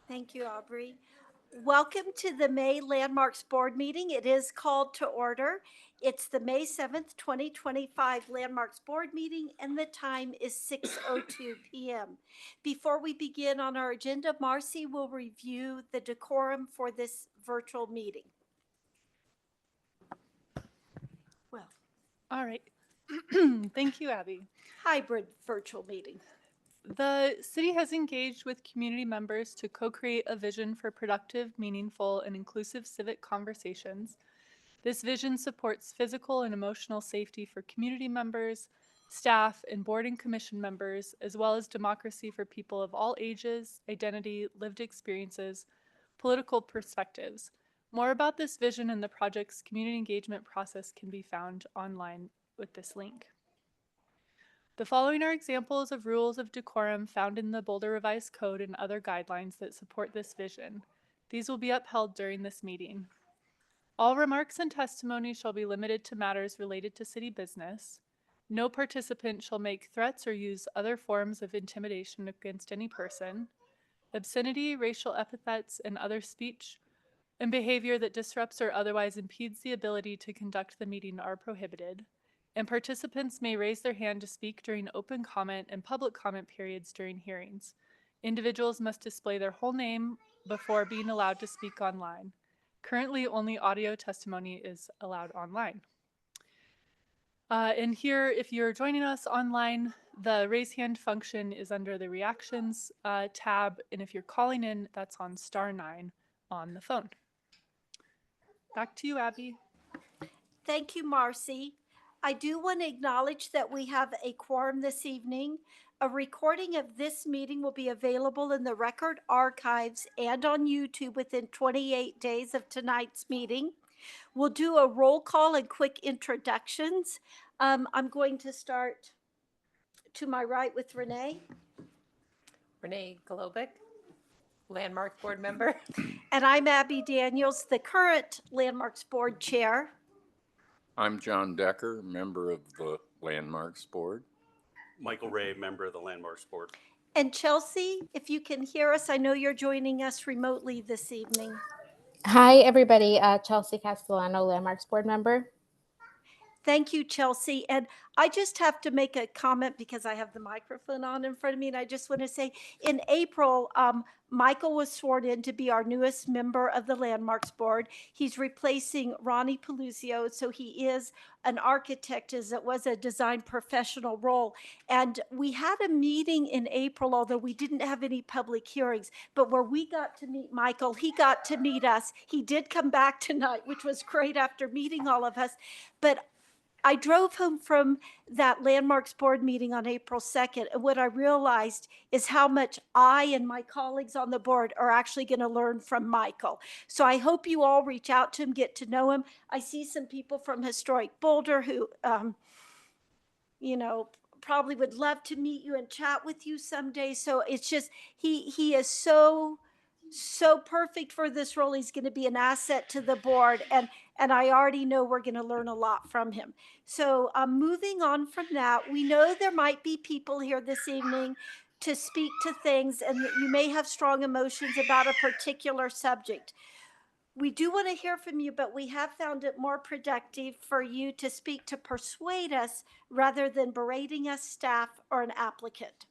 Thank you, Aubrey. Welcome to the May Landmarks Board meeting. It is called to order. It's the May 7th, 2025 Landmarks Board meeting, and the time is 6:02 p.m. Before we begin on our agenda, Marcy will review the decorum for this virtual meeting. Well, All right. Thank you, Abby. hybrid virtual meeting. The city has engaged with community members to co-create a vision for productive, meaningful, and inclusive civic conversations. This vision supports physical and emotional safety for community members, staff, and board and commission members, as well as democracy for people of all ages, identity, lived experiences, political perspectives. More about this vision and the project's community engagement process can be found online with this link. The following are examples of rules of decorum found in the Boulder Revised Code and other guidelines that support this vision. These will be upheld during this meeting. All remarks and testimony shall be limited to matters related to city business. No participant shall make threats or use other forms of intimidation against any person. Obscenity, racial epithets, and other speech and behavior that disrupts or otherwise impedes the ability to conduct the meeting are prohibited, and participants may raise their hand to speak during open comment and public comment periods during hearings. Individuals must display their whole name before being allowed to speak online. Currently, only audio testimony is allowed online. And here, if you're joining us online, the raise hand function is under the reactions tab, and if you're calling in, that's on *9 on the phone. Back to you, Abby. Thank you, Marcy. I do want to acknowledge that we have a quorum this evening. A recording of this meeting will be available in the record archives and on YouTube within 28 days of tonight's meeting. We'll do a roll call and quick introductions. I'm going to start to my right with Renee. Renee Golobic, Landmarks Board member. And I'm Abby Daniels, the current Landmarks Board Chair. I'm John Decker, member of the Landmarks Board. Michael Ray, member of the Landmarks Board. And Chelsea, if you can hear us, I know you're joining us remotely this evening. Hi, everybody. Chelsea Castellano, Landmarks Board member. Thank you, Chelsea. And I just have to make a comment because I have the microphone on in front of me. And I just want to say in April, Michael was sworn in to be our newest member of the Landmarks Board. He's replacing Ronnie Peluzio. So he is an architect, as it was a design professional role. And we had a meeting in April, although we didn't have any public hearings, but where we got to meet Michael, he got to meet us. He did come back tonight, which was great after meeting all of us. But I drove home from that Landmarks Board meeting on April 2nd, and what I realized is how much I and my colleagues on the board are actually going to learn from Michael. So I hope you all reach out to him, get to know him. I see some people from Historic Boulder who, probably would love to meet you and chat with you someday. So it's just, he is so perfect for this role. He's going to be an asset to the board, and I already know we're going to learn a lot from him. So moving on from that, we know there might be people here this evening to speak to things, and that you may have strong emotions about a particular subject. We do want to hear from you, but we have found it more productive for you to speak to persuade us rather than berating us, staff, or an applicant.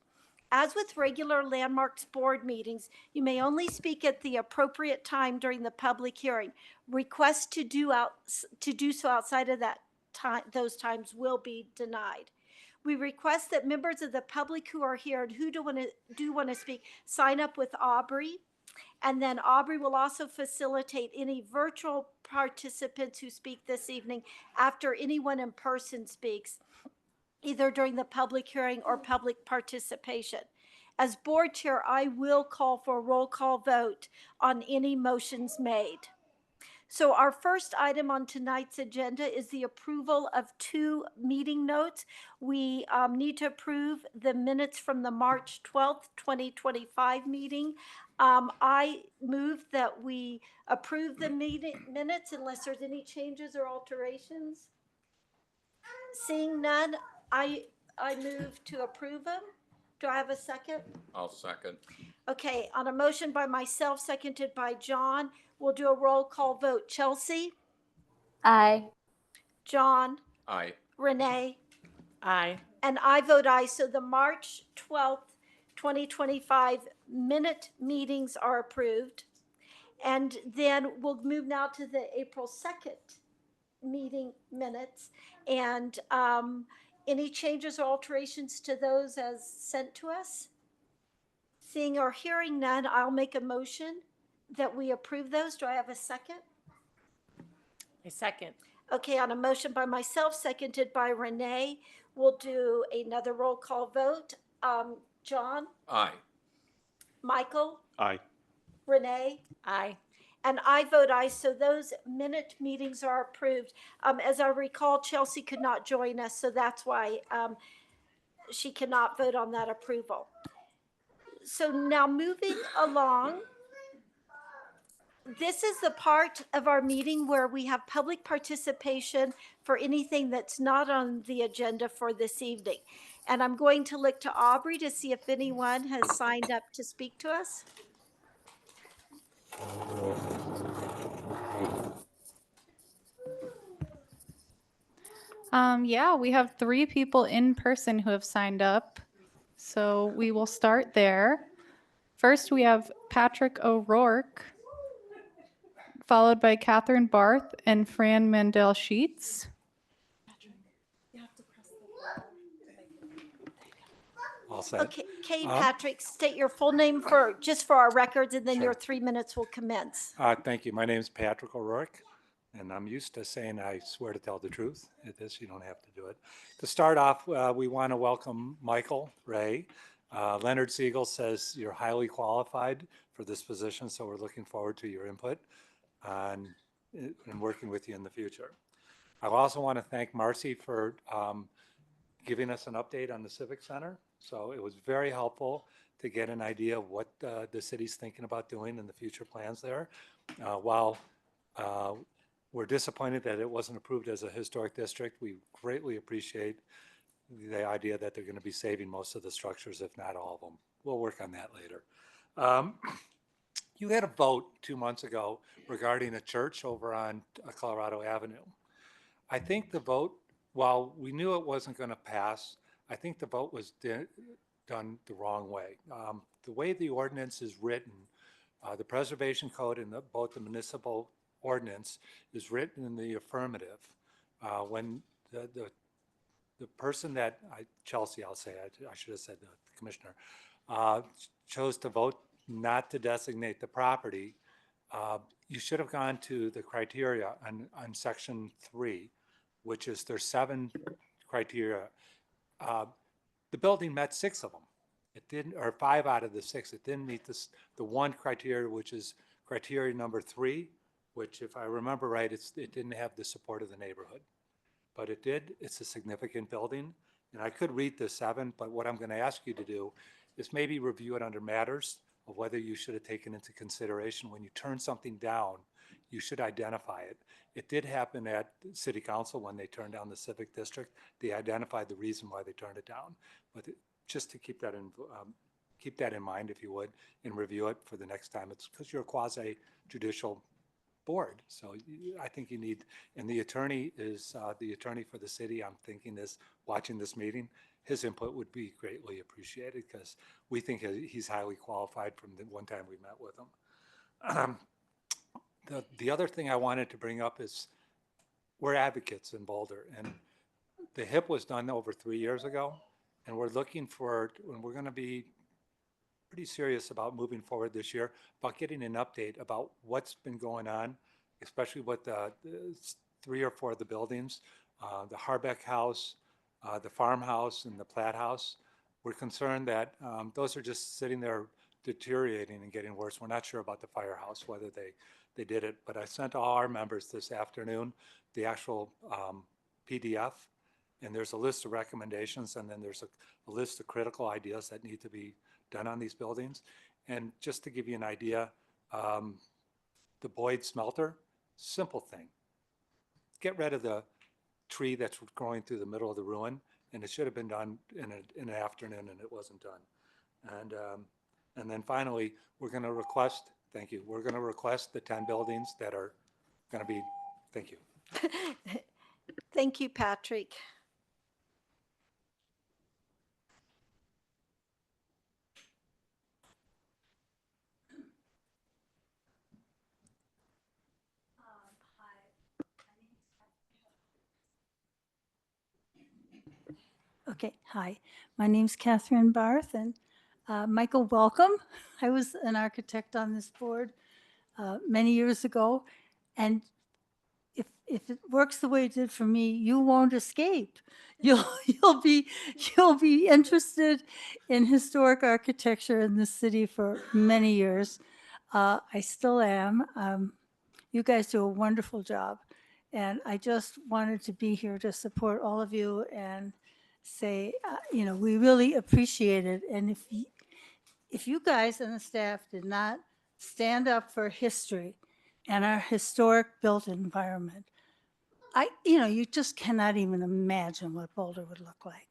As with regular Landmarks Board meetings, you may only speak at the appropriate time during the public hearing. Requests to do so outside of that time, those times will be denied. We request that members of the public who are here and who do want to speak sign up with Aubrey. And then Aubrey will also facilitate any virtual participants who speak this evening after anyone in person speaks, either during the public hearing or public participation. As board chair, I will call for a roll call vote on any motions made. So our first item on tonight's agenda is the approval of 2 meeting notes. We need to approve the minutes from the March 12th, 2025 meeting. I move that we approve the minutes unless there's any changes or alterations. Seeing none, I move to approve them. Do I have a second? I'll second. Okay, on a motion by myself, seconded by John, we'll do a roll call vote. Chelsea, Aye. John, Aye. Renee, Aye. and I vote aye. So the March 12th, 2025 minute meetings are approved. And then we'll move now to the April 2nd meeting minutes. And any changes or alterations to those as sent to us? Seeing or hearing none, I'll make a motion that we approve those. Do I have a second? A second. Okay, on a motion by myself, seconded by Renee, we'll do another roll call vote. John, Aye. Michael, Aye. Renee, Aye. and I vote aye, so those minute meetings are approved. As I recall, Chelsea could not join us, so that's why she cannot vote on that approval. So now moving along, this is the part of our meeting where we have public participation for anything that's not on the agenda for this evening. And I'm going to look to Aubrey to see if anyone has signed up to speak to us. Yeah, we have 3 people in person who have signed up. So we will start there. First, we have Patrick O'Rourke, followed by Catherine Barth and Fran Mandel Sheets. All set. Okay, Patrick, state your full name for, just for our records, and then your Sure. 3 minutes will commence. Thank you. My name is Patrick O'Rourke, and I'm used to saying I swear to tell the truth. At this, you don't have to do it. To start off, we want to welcome Michael Ray. Leonard Siegel says you're highly qualified for this position, so we're looking forward to your input and working with you in the future. I also want to thank Marcy for giving us an update on the Civic Center. So it was very helpful to get an idea of what the city's thinking about doing and the future plans there. While we're disappointed that it wasn't approved as a historic district, we greatly appreciate the idea that they're going to be saving most of the structures, if not all of them. We'll work on that later. You had a vote 2 months ago regarding a church over on Colorado Avenue. I think the vote, while we knew it wasn't going to pass, I think the vote was done the wrong way. The way the ordinance is written, the preservation code and both the municipal ordinance is written in the affirmative. When the person that, Chelsea, I'll say, I should have said the commissioner, chose to vote not to designate the property, you should have gone to the criteria on section 3, which is there's 7 criteria. The building met 6 of them. It didn't, or 5 out of the 6. It didn't meet the one criteria, which is criteria number 3, which, if I remember right, it didn't have the support of the neighborhood. But it did. It's a significant building. And I could read the 7, but what I'm going to ask you to do is maybe review it under matters of whether you should have taken into consideration when you turn something down, you should identify it. It did happen at City Council when they turned down the Civic District. They identified the reason why they turned it down. But just to keep that in mind, if you would, and review it for the next time. It's because you're a quasi-judicial board. So I think you need, and the attorney is the attorney for the city. I'm thinking is watching this meeting. His input would be greatly appreciated because we think he's highly qualified from the one time we met with him. The other thing I wanted to bring up is we're advocates in Boulder, and the HIP was done over 3 years ago, and we're looking for, and we're going to be pretty serious about moving forward this year, about getting an update about what's been going on, especially with the 3 or 4 of the buildings, the Harbeck House, the farmhouse, and the Platt House. We're concerned that those are just sitting there deteriorating and getting worse. We're not sure about the firehouse, whether they did it, but I sent all our members this afternoon the actual PDF, and there's a list of recommendations, and then there's a list of critical ideas that need to be done on these buildings. And just to give you an idea, the Boyd smelter, simple thing. Get rid of the tree that's growing through the middle of the ruin and it should have been done in an afternoon, and it wasn't done. And then finally, we're going to request, thank you, we're going to request the 10 buildings that are going to be, thank you. Thank you, Patrick. Okay, hi. My name's Catherine Barth, and Michael, welcome. I was an architect on this board many years ago, and if it works the way it did for me, you won't escape. You'll be interested in historic architecture in this city for many years. I still am. You guys do a wonderful job, and I just wanted to be here to support all of you and say, we really appreciate it. And if you guys and the staff did not stand up for history and our historic built environment, you just cannot even imagine what Boulder would look like.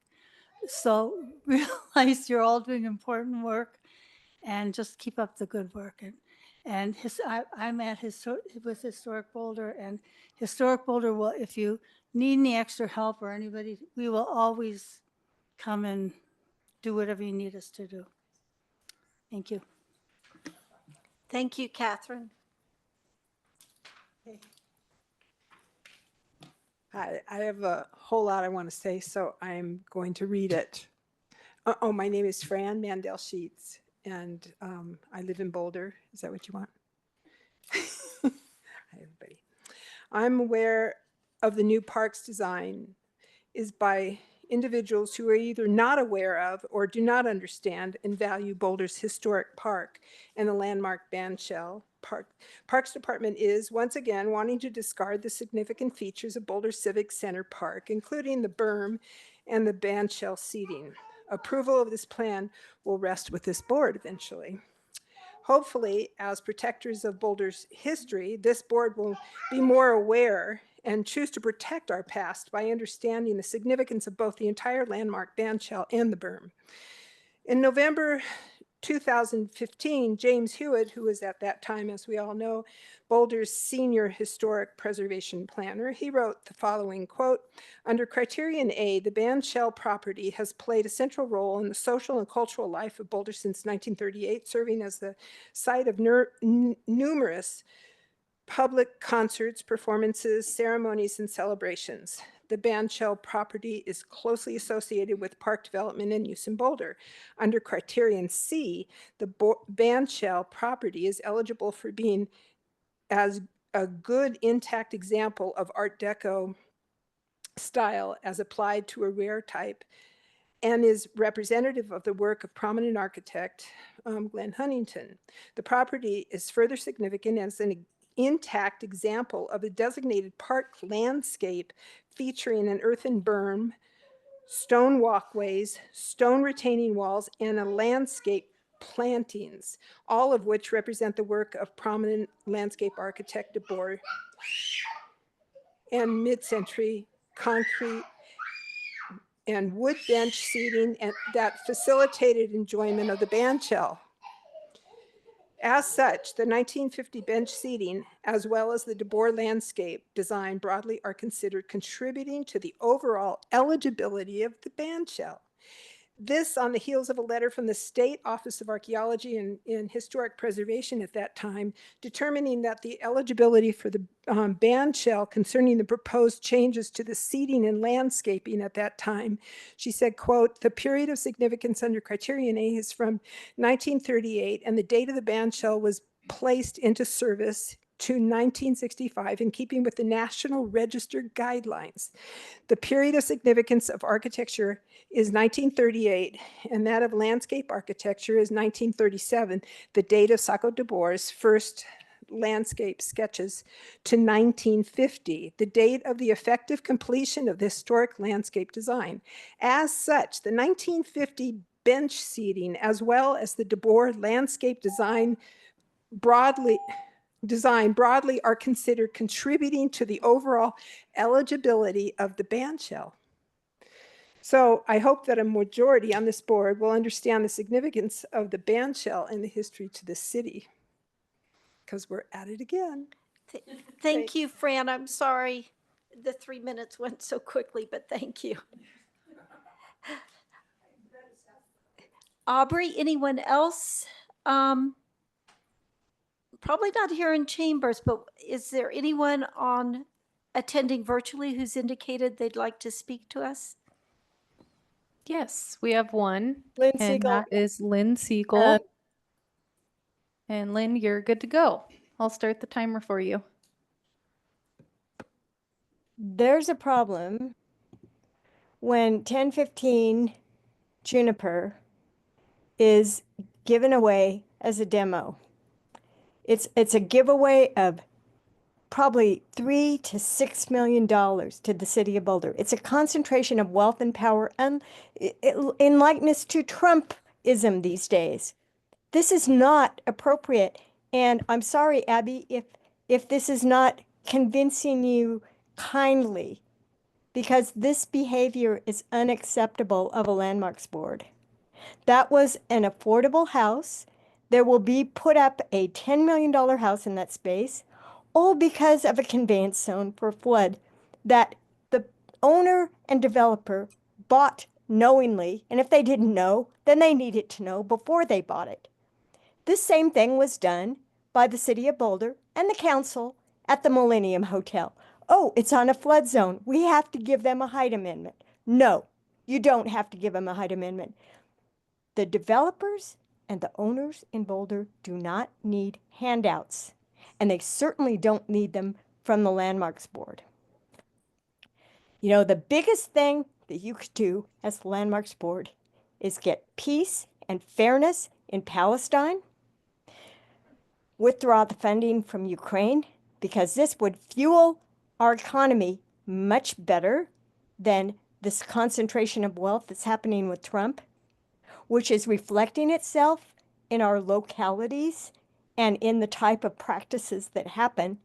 So realize you're all doing important work, and just keep up the good work. I'm with Historic Boulder, and Historic Boulder will, if you need any extra help or anybody, we will always come and do whatever you need us to do. Thank you. Thank you, Catherine. I have a whole lot I want to say, so I'm going to read it. My name is Fran Mandel Sheets, and I live in Boulder. Is that what you want? Hi, everybody. I'm aware of the new park's design is by individuals who are either not aware of or do not understand and value Boulder's historic park and the landmark bandshell. Parks Department is once again wanting to discard the significant features of Boulder Civic Center Park, including the berm and the bandshell seating. Approval of this plan will rest with this board eventually. Hopefully, as protectors of Boulder's history, this board will be more aware and choose to protect our past by understanding the significance of both the entire landmark bandshell and the berm. In November 2015, James Hewitt, who was at that time, as we all know, Boulder's senior historic preservation planner, he wrote the following quote, "Under Criterion A, the bandshell property has played a central role in the social and cultural life of Boulder since 1938, serving as the site of numerous public concerts, performances, ceremonies, and celebrations. The bandshell property is closely associated with park development and use in Boulder. Under Criterion C, the bandshell property is eligible for being as a good intact example of Art Deco style as applied to a rare type and is representative of the work of prominent architect Glenn Huntington. The property is further significant as an intact example of a designated park landscape featuring an earthen berm, stone walkways, stone retaining walls, and a landscape plantings, all of which represent the work of prominent landscape architect DeBoer and mid-century concrete and wood bench seating and that facilitated enjoyment of the bandshell. As such, the 1950 bench seating, as well as the DeBoer landscape design broadly are considered contributing to the overall eligibility of the bandshell. This on the heels of a letter from the State Office of Archaeology and Historic Preservation at that time, determining that the eligibility for the bandshell concerning the proposed changes to the seating and landscaping at that time. She said, quote, "The period of significance under Criterion A is from 1938, and the date of the bandshell was placed into service to 1965 in keeping with the National Register guidelines. The period of significance of architecture is 1938, and that of landscape architecture is 1937, the date of Sacco DeBoer's first landscape sketches, to 1950, the date of the effective completion of the historic landscape design. As such, the 1950 bench seating, as well as the DeBoer landscape design broadly are considered contributing to the overall eligibility of the bandshell." So I hope that a majority on this board will understand the significance of the band shell and the history to the city. Because we're at it again. Thank you, Fran. I'm sorry the 3 minutes went so quickly, but thank you. Aubrey, anyone else? Probably not here in chambers, but is there anyone on attending virtually who's indicated they'd like to speak to us? Yes, we have one, Lynn and Siegel. that is Lynn Siegel. And Lynn, you're good to go. I'll start the timer for you. There's a problem when 1015 Juniper is given away as a demo. It's a giveaway of probably $3 to $6 million to the city of Boulder. It's a concentration of wealth and power, and in likeness to Trumpism these days. This is not appropriate, and I'm sorry, Abby, if this is not convincing you kindly, because this behavior is unacceptable of a landmarks board. That was an affordable house. There will be put up a $10 million house in that space, all because of a conveyance zone for flood that the owner and developer bought knowingly. And if they didn't know, then they needed to know before they bought it. This same thing was done by the city of Boulder and the council at the Millennium Hotel. Oh, it's on a flood zone. We have to give them a height amendment. No, you don't have to give them a height amendment. The developers and the owners in Boulder do not need handouts, and they certainly don't need them from the Landmarks Board. You know, the biggest thing that you could do as the Landmarks Board is get peace and fairness in Palestine, withdraw the funding from Ukraine, because this would fuel our economy much better than this concentration of wealth that's happening with Trump, which is reflecting itself in our localities and in the type of practices that happen,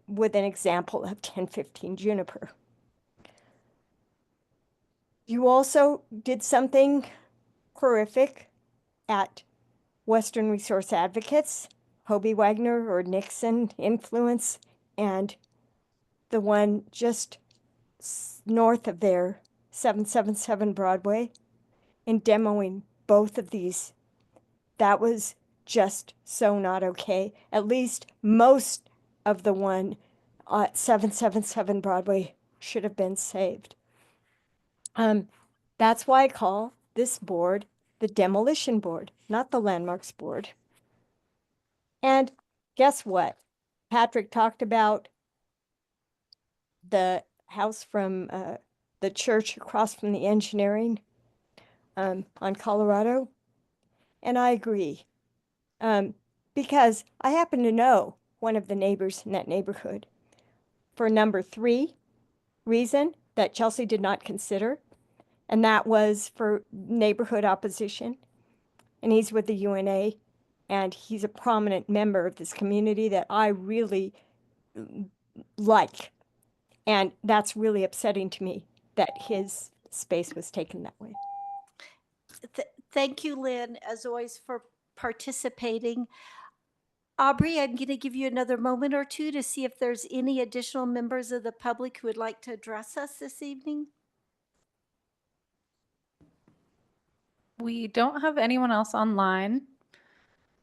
with an example of 1015 Juniper. You also did something horrific at Western Resource Advocates, Hobie Wagner or Nixon influence, and the one just north of there, 777 Broadway, in demoing both of these. That was just so not okay. At least most of the one at 777 Broadway should have been saved. That's why I call this board the Demolition Board, not the Landmarks Board. And guess what? Patrick talked about the house from the church across from the engineering on Colorado. And I agree, because I happen to know one of the neighbors in that neighborhood. For number 3 reason that Chelsea did not consider, and that was for neighborhood opposition. And he's with the UNA, and he's a prominent member of this community that I really like. And that's really upsetting to me that his space was taken that way. Thank you, Lynn, as always, for participating. Aubrey, I'm going to give you another moment or two to see if there's any additional members of the public who would like to address us this evening. We don't have anyone else online,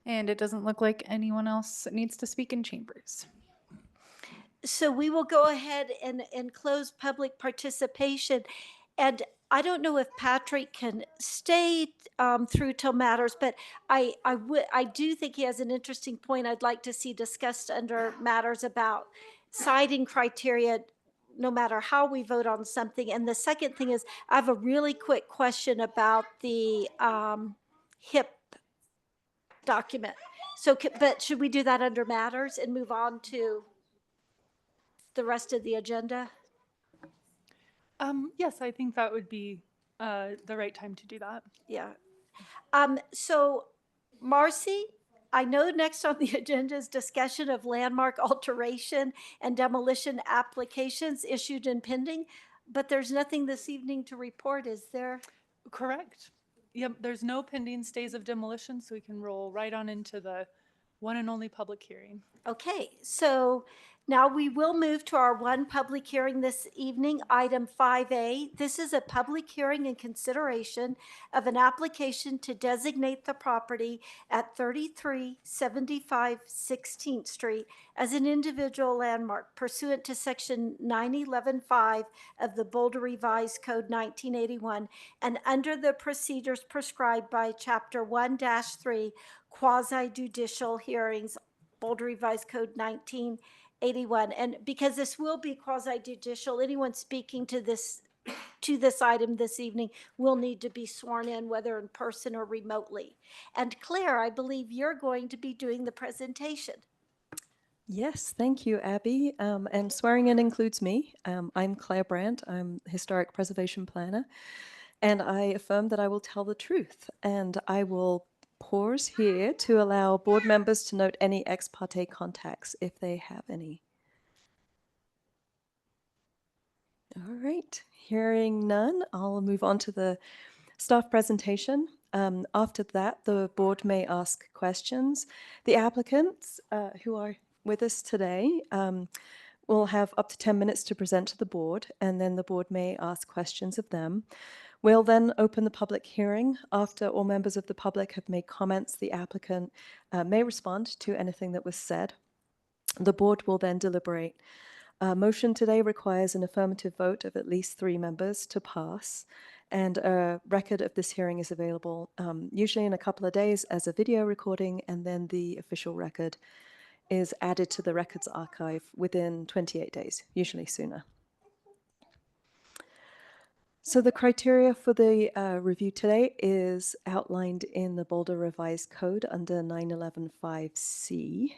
and it doesn't look like anyone else needs to speak in chambers. So we will go ahead and close public participation. And I don't know if Patrick can stay through till matters, but I do think he has an interesting point I'd like to see discussed under matters about citing criteria, no matter how we vote on something. And the second thing is, I have a really quick question about the HIP document. So, but should we do that under matters and move on to the rest of the agenda? Yes, I think that would be the right time to do that. Yeah. So Marcy, I know next on the agenda is discussion of landmark alteration and demolition applications issued and pending. But there's nothing this evening to report, is there? Correct. Yep, there's no pending stays of demolition, so we can roll right on into the one and only public hearing. Okay, so now we will move to our one public hearing this evening, item 5A. This is a public hearing and consideration of an application to designate the property at 3375 16th Street as an individual landmark pursuant to section 9115 of the Boulder Revised Code 1981 and under the procedures prescribed by chapter 1-3 quasi judicial hearings, Boulder Revised Code 1981. And because this will be quasi judicial, anyone speaking to this item this evening will need to be sworn in, whether in person or remotely. And Claire, I believe you're going to be doing the presentation. Yes, thank you, Abby. And swearing in includes me. I'm Claire Brandt. I'm Historic Preservation Planner. And I affirm that I will tell the truth. And I will pause here to allow board members to note any ex parte contacts if they have any. All right, hearing none, I'll move on to the staff presentation. After that, the board may ask questions. The applicants who are with us today will have up to 10 minutes to present to the board, and then the board may ask questions of them. We'll then open the public hearing. After all members of the public have made comments, the applicant may respond to anything that was said. The board will then deliberate. Motion today requires an affirmative vote of at least 3 members to pass, and a record of this hearing is available usually in a couple of days as a video recording, and then the official record is added to the records archive within 28 days, usually sooner. So the criteria for the review today is outlined in the Boulder Revised Code under 9115C.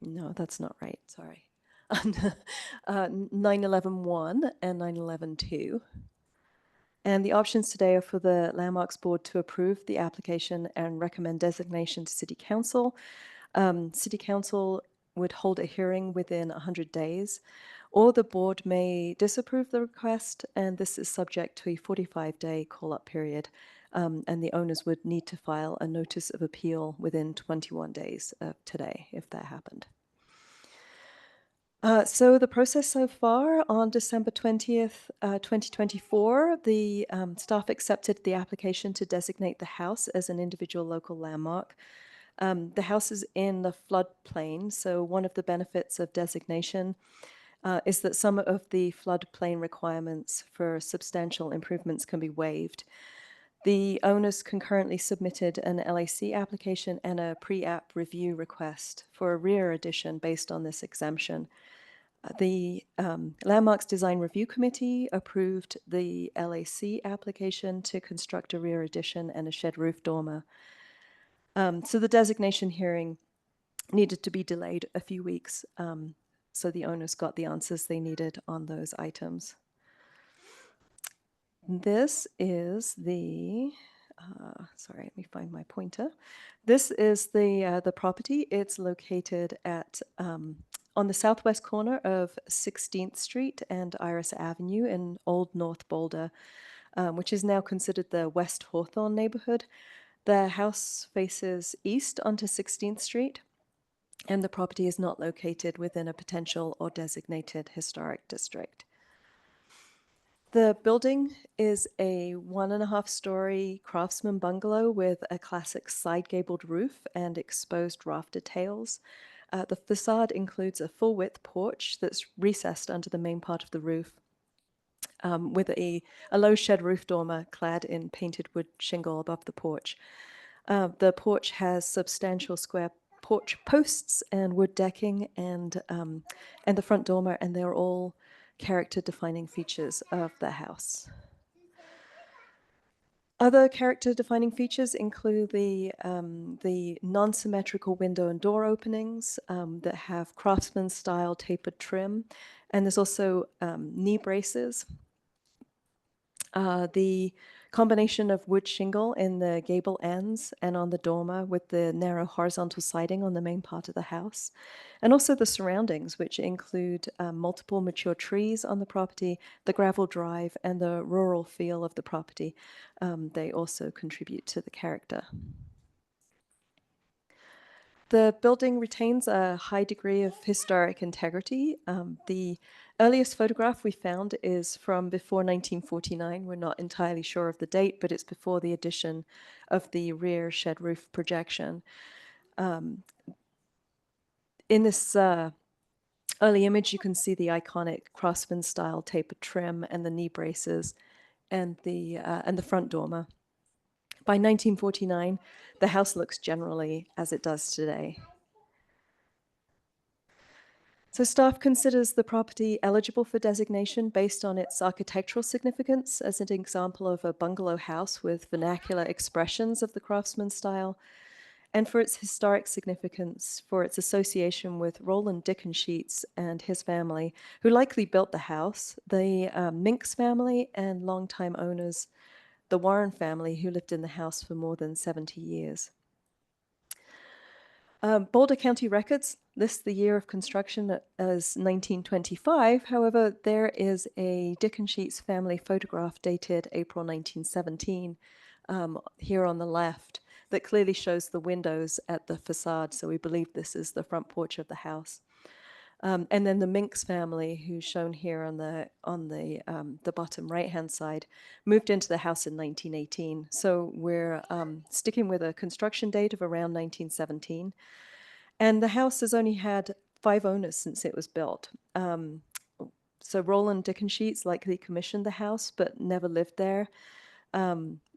No, that's not right, sorry. Under 9111 and 9112. And the options today are for the Landmarks Board to approve the application and recommend designation to City Council. City Council would hold a hearing within 100 days, or the board may disapprove the request, and this is subject to a 45-day call-up period, and the owners would need to file a notice of appeal within 21 days of today, if that happened. So the process so far, on December 20th, 2024, the staff accepted the application to designate the house as an individual local landmark. The house is in the floodplain, so one of the benefits of designation is that some of the floodplain requirements for substantial improvements can be waived. The owners concurrently submitted an LAC application and a pre-app review request for a rear addition based on this exemption. The Landmarks Design Review Committee approved the LAC application to construct a rear addition and a shed roof dormer. So the designation hearing needed to be delayed a few weeks, so the owners got the answers they needed on those items. This is the, sorry, let me find my pointer. This is the property. It's located at on the southwest corner of 16th Street and Iris Avenue in Old North Boulder, which is now considered the West Hawthorne neighborhood. The house faces east onto 16th Street, and the property is not located within a potential or designated historic district. The building is a 1.5-story craftsman bungalow with a classic side-gabled roof and exposed rafter tails. The facade includes a full-width porch that's recessed under the main part of the roof, with a low shed roof dormer clad in painted wood shingle above the porch. The porch has substantial square porch posts and wood decking and the front dormer, and they're all character-defining features of the house. Other character-defining features include the non-symmetrical window and door openings that have craftsman-style tapered trim, and there's also knee braces. The Combination of wood shingle in the gable ends and on the dormer with the narrow horizontal siding on the main part of the house. And also the surroundings, which include multiple mature trees on the property, the gravel drive, and the rural feel of the property. They also contribute to the character. The building retains a high degree of historic integrity. The earliest photograph we found is from before 1949. We're not entirely sure of the date, but it's before the addition of the rear shed roof projection. In this early image, you can see the iconic Craftsman-style tapered trim and the knee braces and the front dormer. By 1949, the house looks generally as it does today. So staff considers the property eligible for designation based on its architectural significance as an example of a bungalow house with vernacular expressions of the Craftsman style, and for its historic significance for its association with Roland Dickensheets and his family, who likely built the house, the Minks family, and longtime owners, the Warren family, who lived in the house for more than 70 years. Boulder County records list the year of construction as 1925. However, there is a Dickensheets family photograph dated April 1917 here on the left that clearly shows the windows at the facade. So we believe this is the front porch of the house. And then the Minks family, who's shown here on the bottom right-hand side, moved into the house in 1918. So we're sticking with a construction date of around 1917. And the house has only had 5 owners since it was built. So Roland Dickensheets likely commissioned the house, but never lived there.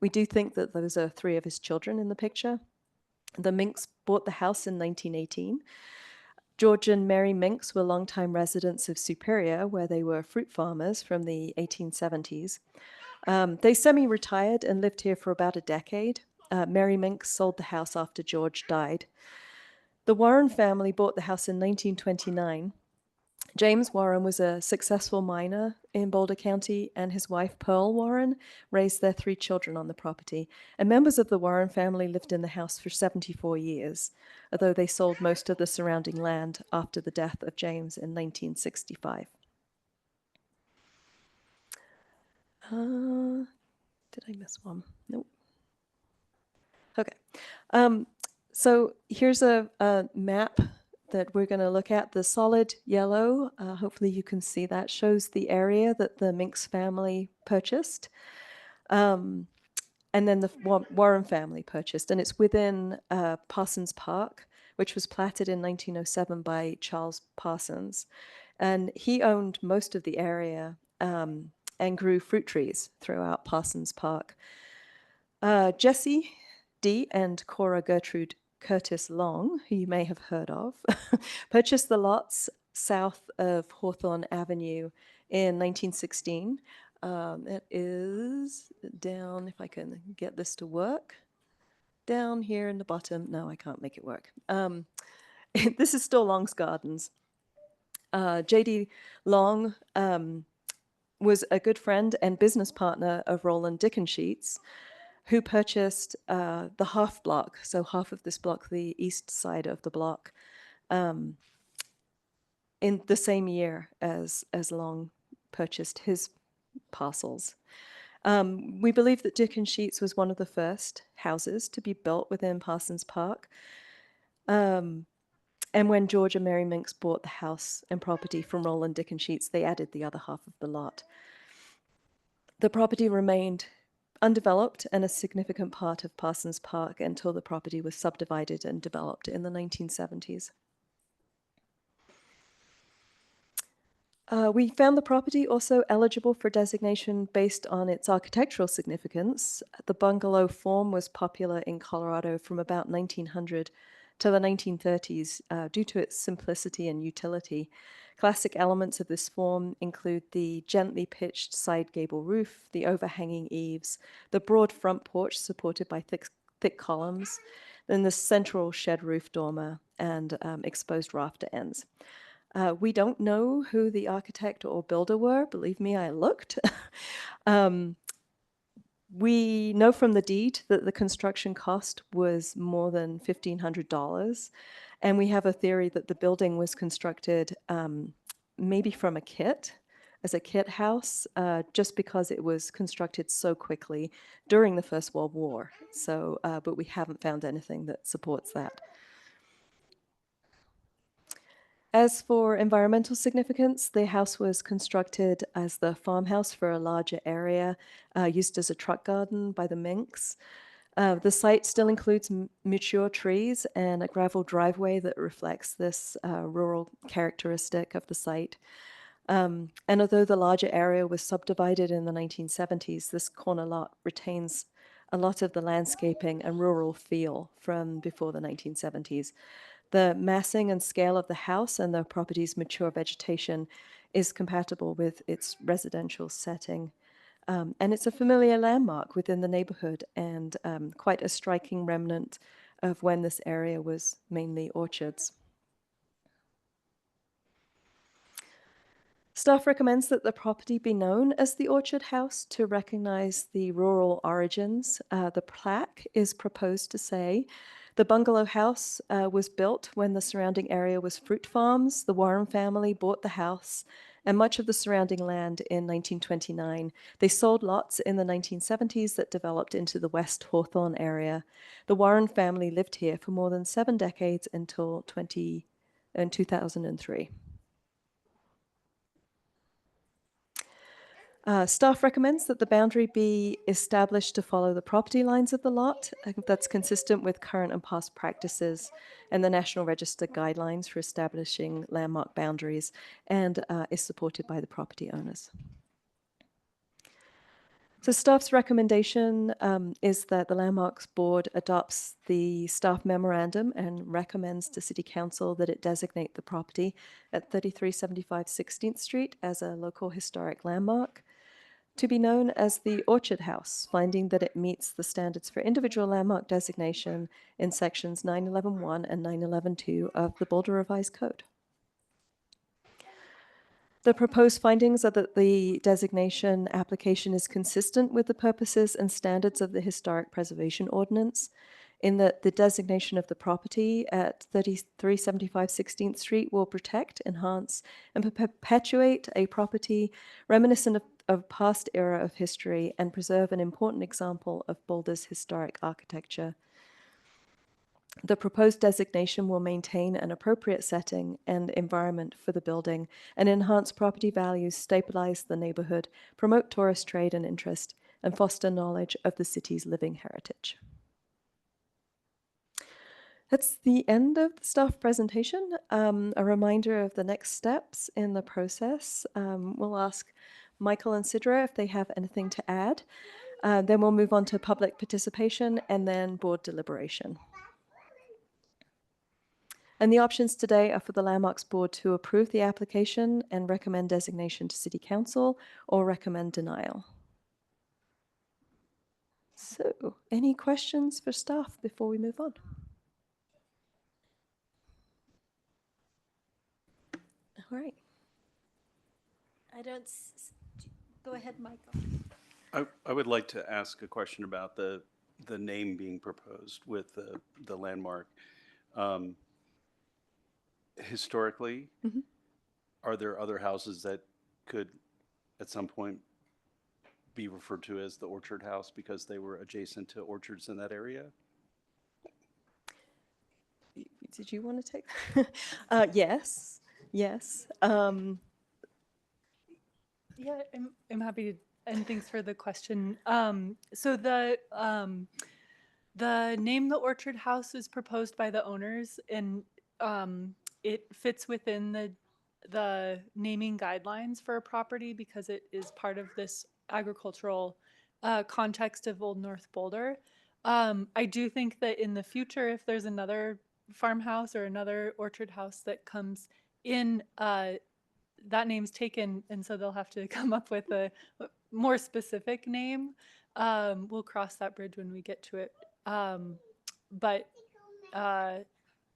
We do think that those are 3 of his children in the picture. The Minks bought the house in 1918. George and Mary Minks were longtime residents of Superior, where they were fruit farmers from the 1870s. They semi-retired and lived here for about a decade. Mary Minks sold the house after George died. The Warren family bought the house in 1929. James Warren was a successful miner in Boulder County, and his wife, Pearl Warren, raised their 3 children on the property. And members of the Warren family lived in the house for 74 years, although they sold most of the surrounding land after the death of James in 1965. Did I miss one? Nope. Okay. So here's a map that we're going to look at. The solid yellow, hopefully you can see that, shows the area that the Minks family purchased. And then the Warren family purchased. And it's within Parsons Park, which was platted in 1907 by Charles Parsons. And he owned most of the area and grew fruit trees throughout Parsons Park. Jesse D. and Cora Gertrude Curtis Long, who you may have heard of, purchased the lots south of Hawthorne Avenue in 1916. It is down, if I can get this to work, down here in the bottom. No, I can't make it work. This is still Long's Gardens. J.D. Long was a good friend and business partner of Roland Dickensheets, who purchased the half block, so half of this block, the east side of the block, in the same year as Long purchased his parcels. We believe that Dickensheets was one of the first houses to be built within Parsons Park. And when George and Mary Minks bought the house and property from Roland Dickensheets, they added the other half of the lot. The property remained undeveloped and a significant part of Parsons Park until the property was subdivided and developed in the 1970s. We found the property also eligible for designation based on its architectural significance. The bungalow form was popular in Colorado from about 1900 to the 1930s due to its simplicity and utility. Classic elements of this form include the gently pitched side gable roof, the overhanging eaves, the broad front porch supported by thick columns, then the central shed roof dormer and exposed rafter ends. We don't know who the architect or builder were. Believe me, I looked. We know from the deed that the construction cost was more than $1,500. And we have a theory that the building was constructed maybe from a kit, as a kit house, just because it was constructed so quickly during the First World War. So, but we haven't found anything that supports that. As for environmental significance, the house was constructed as the farmhouse for a larger area, used as a truck garden by the Minks. The site still includes mature trees and a gravel driveway that reflects this rural characteristic of the site. And although the larger area was subdivided in the 1970s, this corner lot retains a lot of the landscaping and rural feel from before the 1970s. The massing and scale of the house and the property's mature vegetation is compatible with its residential setting. And it's a familiar landmark within the neighborhood and quite a striking remnant of when this area was mainly orchards. Staff recommends that the property be known as the Orchard House to recognize the rural origins. The plaque is proposed to say, the bungalow house was built when the surrounding area was fruit farms. The Warren family bought the house and much of the surrounding land in 1929. They sold lots in the 1970s that developed into the West Hawthorne area. The Warren family lived here for more than 7 decades until 2003. Staff recommends that the boundary be established to follow the property lines of the lot. That's consistent with current and past practices and the National Register guidelines for establishing landmark boundaries, and is supported by the property owners. So staff's recommendation is that the Landmarks Board adopts the staff memorandum and recommends to City Council that it designate the property at 3375 16th Street as a local historic landmark, to be known as the Orchard House, finding that it meets the standards for individual landmark designation in sections 911.1 and 911.2 of the Boulder Revised Code. The proposed findings are that the designation application is consistent with the purposes and standards of the Historic Preservation Ordinance, in that the designation of the property at 3375 16th Street will protect, enhance, and perpetuate a property reminiscent of past era of history and preserve an important example of Boulder's historic architecture. The proposed designation will maintain an appropriate setting and environment for the building and enhance property values, stabilize the neighborhood, promote tourist trade and interest, and foster knowledge of the city's living heritage. That's the end of the staff presentation. A reminder of the next steps in the process. We'll ask Michael and Sidra if they have anything to add. Then we'll move on to public participation and then board deliberation. And the options today are for the Landmarks Board to approve the application and recommend designation to City Council or recommend denial. So, any questions for staff before we move on? All right. Go ahead, Michael. I would like to ask a question about the name being proposed with the landmark. Historically, are there other houses that could at some point be referred to as the Orchard House because they were adjacent to orchards in that area? Did you want to take that? Yes. Yes. Yeah, I'm happy to, and thanks for the question. So the name The Orchard House is proposed by the owners, and it fits within the naming guidelines for a property because it is part of this agricultural context of Old North Boulder. I do think that in the future, if there's another farmhouse or another orchard house that comes in, that name's taken, and so they'll have to come up with a more specific name. We'll cross that bridge when we get to it.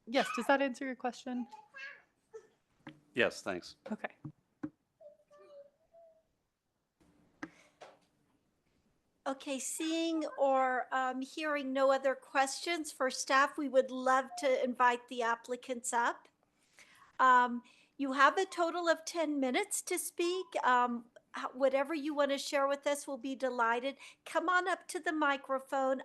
Yes, does that answer your question? Yes, thanks. Okay. Okay, seeing or hearing no other questions for staff, we would love to invite the applicants up. You have a total of 10 minutes to speak. Whatever you want to share with us, we'll be delighted. Come on up to the microphone.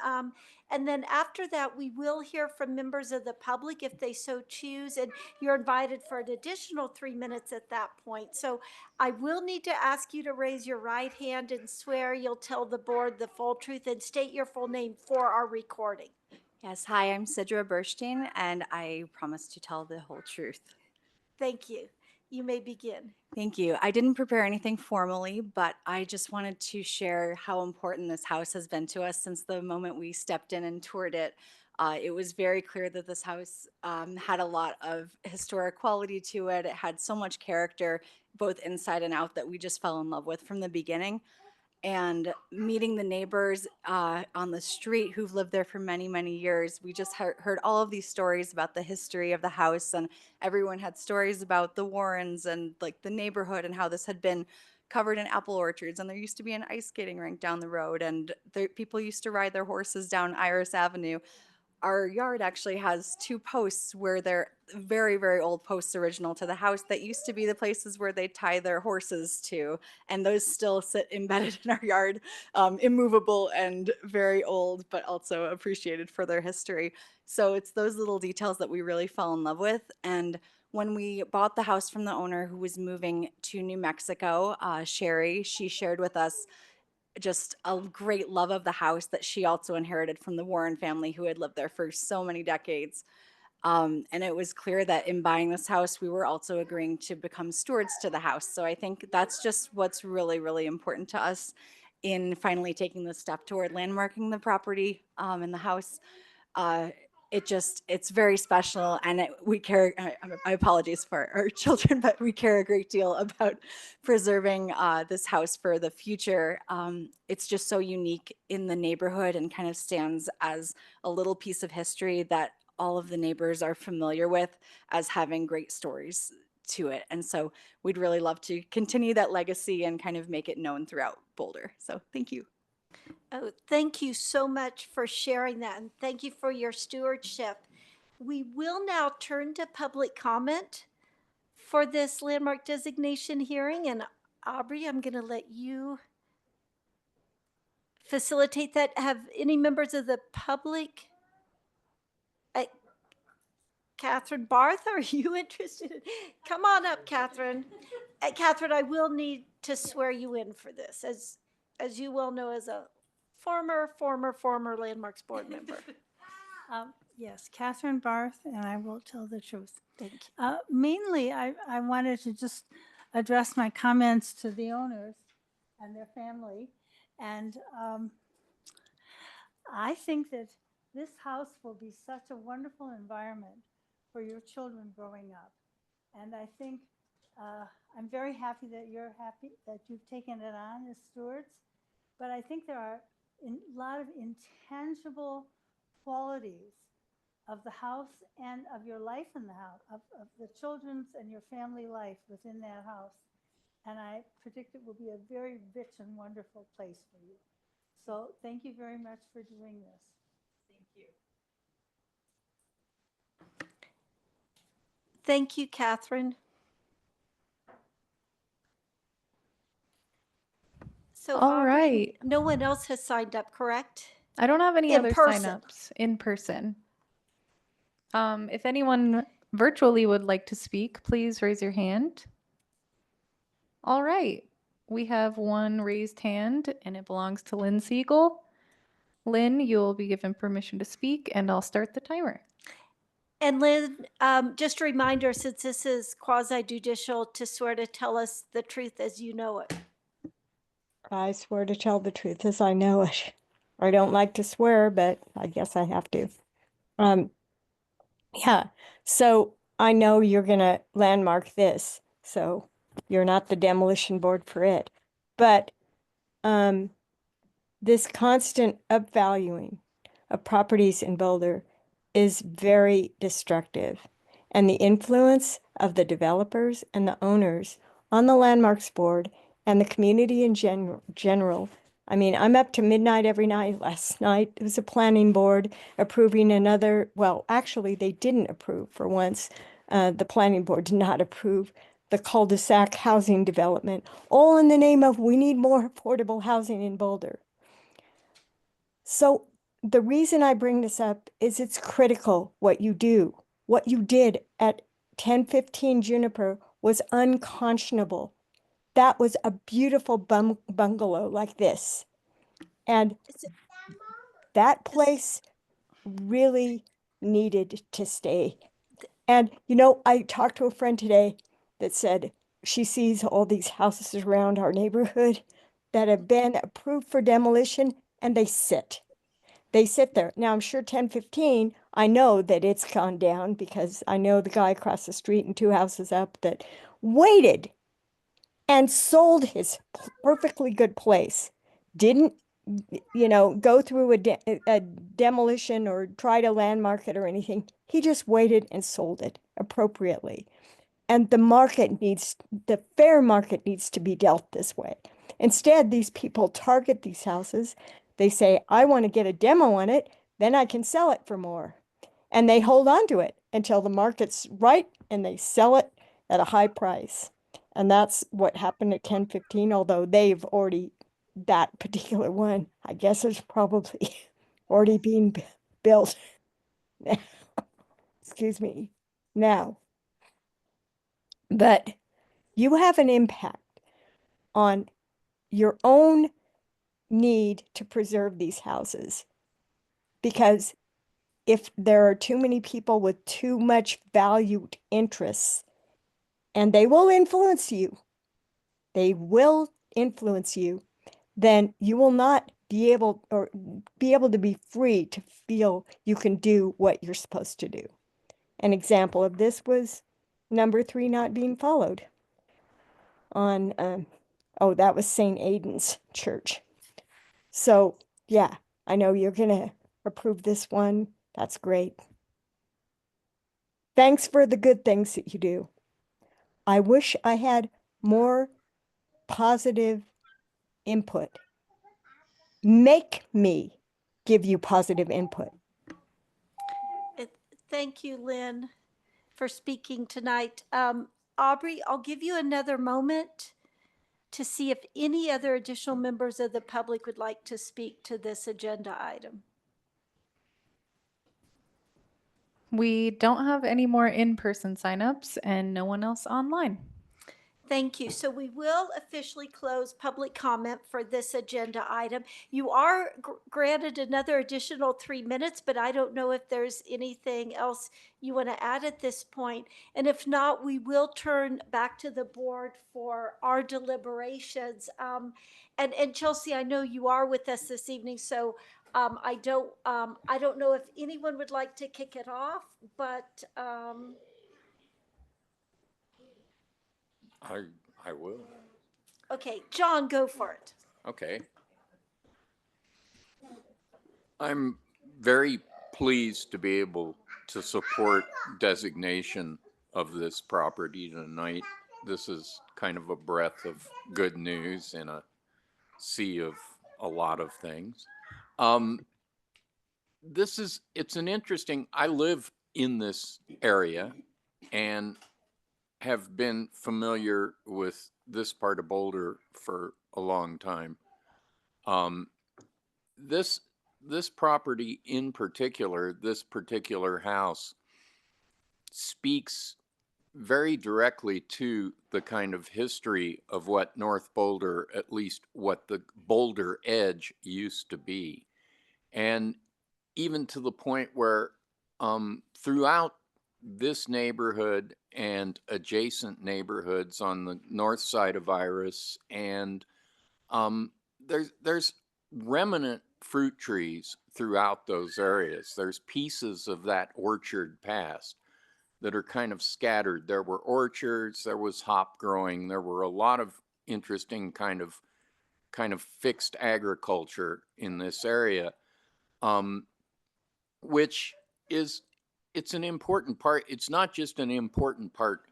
And then after that, we will hear from members of the public if they so choose. And you're invited for an additional 3 minutes at that point. So I will need to ask you to raise your right hand and swear you'll tell the board the full truth and state your full name for our recording. Yes, hi, I'm Sidra Burstein, and I promise to tell the whole truth. Thank you. You may begin. Thank you. I didn't prepare anything formally, but I just wanted to share how important this house has been to us since the moment we stepped in and toured it. It was very clear that this house had a lot of historic quality to it. It had so much character, both inside and out, that we just fell in love with from the beginning. And meeting the neighbors on the street who've lived there for many, many years, we just heard all of these stories about the history of the house, and everyone had stories about the Warrens and like the neighborhood and how this had been covered in apple orchards, and there used to be an ice skating rink down the road, and people used to ride their horses down Iris Avenue. Our yard actually has 2 posts where they're very, very old posts original to the house that used to be the places where they tie their horses to. And those still sit embedded in our yard, immovable and very old, but also appreciated for their history. So it's those little details that we really fell in love with. And when we bought the house from the owner who was moving to New Mexico, Sherry, she shared with us just a great love of the house that she also inherited from the Warren family who had lived there for so many decades. And it was clear that in buying this house, we were also agreeing to become stewards to the house. So I think that's just what's really, really important to us in finally taking the step toward landmarking the property and the house. It's very special, and we care, I apologize for our children, but we care a great deal about preserving this house for the future. It's just so unique in the neighborhood and kind of stands as a little piece of history that all of the neighbors are familiar with as having great stories to it. And so we'd really love to continue that legacy and kind of make it known throughout Boulder. So thank you. Oh, thank you so much for sharing that, and thank you for your stewardship. We will now turn to public comment for this landmark designation hearing, and Aubrey, I'm going to let you facilitate that. Have any members of the public? Catherine Barth, are you interested? Come on up, Catherine. Catherine, I will need to swear you in for this, as you well know, as a former Landmarks board member. Yes, Catherine Barth, and I will tell the truth. Thank you. Mainly, I wanted to just address my comments to the owners and their family. And I think that this house will be such a wonderful environment for your children growing up. And I think I'm very happy that you're happy that you've taken it on as stewards. But I think there are a lot of intangible qualities of the house and of your life in the house, of the children's and your family life within that house. And I predict it will be a very rich and wonderful place for you. So thank you very much for doing this. Thank you. Thank you, Catherine. So All Aubrey, right. no one else has signed up, correct? I don't have any In other person. signups in person. If anyone virtually would like to speak, please raise your hand. All right. We have one raised hand, and it belongs to Lynn Siegel. Lynn, you'll be given permission to speak, and I'll start the timer. And Lynn, just a reminder, since this is quasi judicial, to swear to tell us the truth as you know it. I swear to tell the truth as I know it. I don't like to swear, but I guess I have to. Yeah, so I know you're gonna landmark this, so you're not the demolition board for it. But this constant upvaluing of properties in Boulder is very destructive. And the influence of the developers and the owners on the landmarks board and the community in general I mean, I'm up to midnight every night. Last night, it was a planning board approving another, well, actually, they didn't approve for once. The planning board did not approve the cul-de-sac housing development, all in the name of we need more affordable housing in Boulder. So the reason I bring this up is it's critical what you do. What you did at 1015 Juniper was unconscionable. That was a beautiful bungalow like this. And that place really needed to stay. And, you know, I talked to a friend today that said she sees all these houses around our neighborhood that have been approved for demolition and they sit. They sit there. Now, I'm sure 1015, I know that it's gone down because I know the guy across the street and 2 houses up that waited and sold his perfectly good place. Didn't, you know, go through a demolition or try to landmark it or anything. He just waited and sold it appropriately. And the fair market needs to be dealt this way. Instead, these people target these houses. They say, I want to get a demo on it, then I can sell it for more. And they hold on to it until the market's right and they sell it at a high price. And that's what happened at 1015, although they've already, that particular one, I guess is probably already being built. Excuse me, now. But you have an impact on your own need to preserve these houses. Because if there are too many people with too much valued interests, and they will influence you, then you will not be able to be free to feel you can do what you're supposed to do. An example of this was number 3 not being followed on, that was St. Aidan's Church. So yeah, I know you're gonna approve this one. That's great. Thanks for the good things that you do. I wish I had more positive input. Make me give you positive input. Thank you, Lynn, for speaking tonight. Aubrey, I'll give you another moment to see if any other additional members of the public would like to speak to this agenda item. We don't have any more in-person signups and no one else online. Thank you. So we will officially close public comment for this agenda item. You are granted another additional 3 minutes, but I don't know if there's anything else you want to add at this point. And if not, we will turn back to the board for our deliberations. And Chelsea, I know you are with us this evening, so I don't know if anyone would like to kick it off, but I will. okay, John, go for it. Okay. I'm very pleased to be able to support designation of this property tonight. This is kind of a breath of good news in a sea of a lot of things. It's an interesting, I live in this area and have been familiar with this part of Boulder for a long time. This property in particular, this particular house, speaks very directly to the kind of history of what North Boulder, at least what the Boulder Edge used to be. And even to the point where throughout this neighborhood and adjacent neighborhoods on the north side of Iris, and there's remnant fruit trees throughout those areas. There's pieces of that orchard past that are kind of scattered. There were orchards, there was hop growing, there were a lot of interesting kind of fixed agriculture in this area, which is, it's an important part. It's not just an important part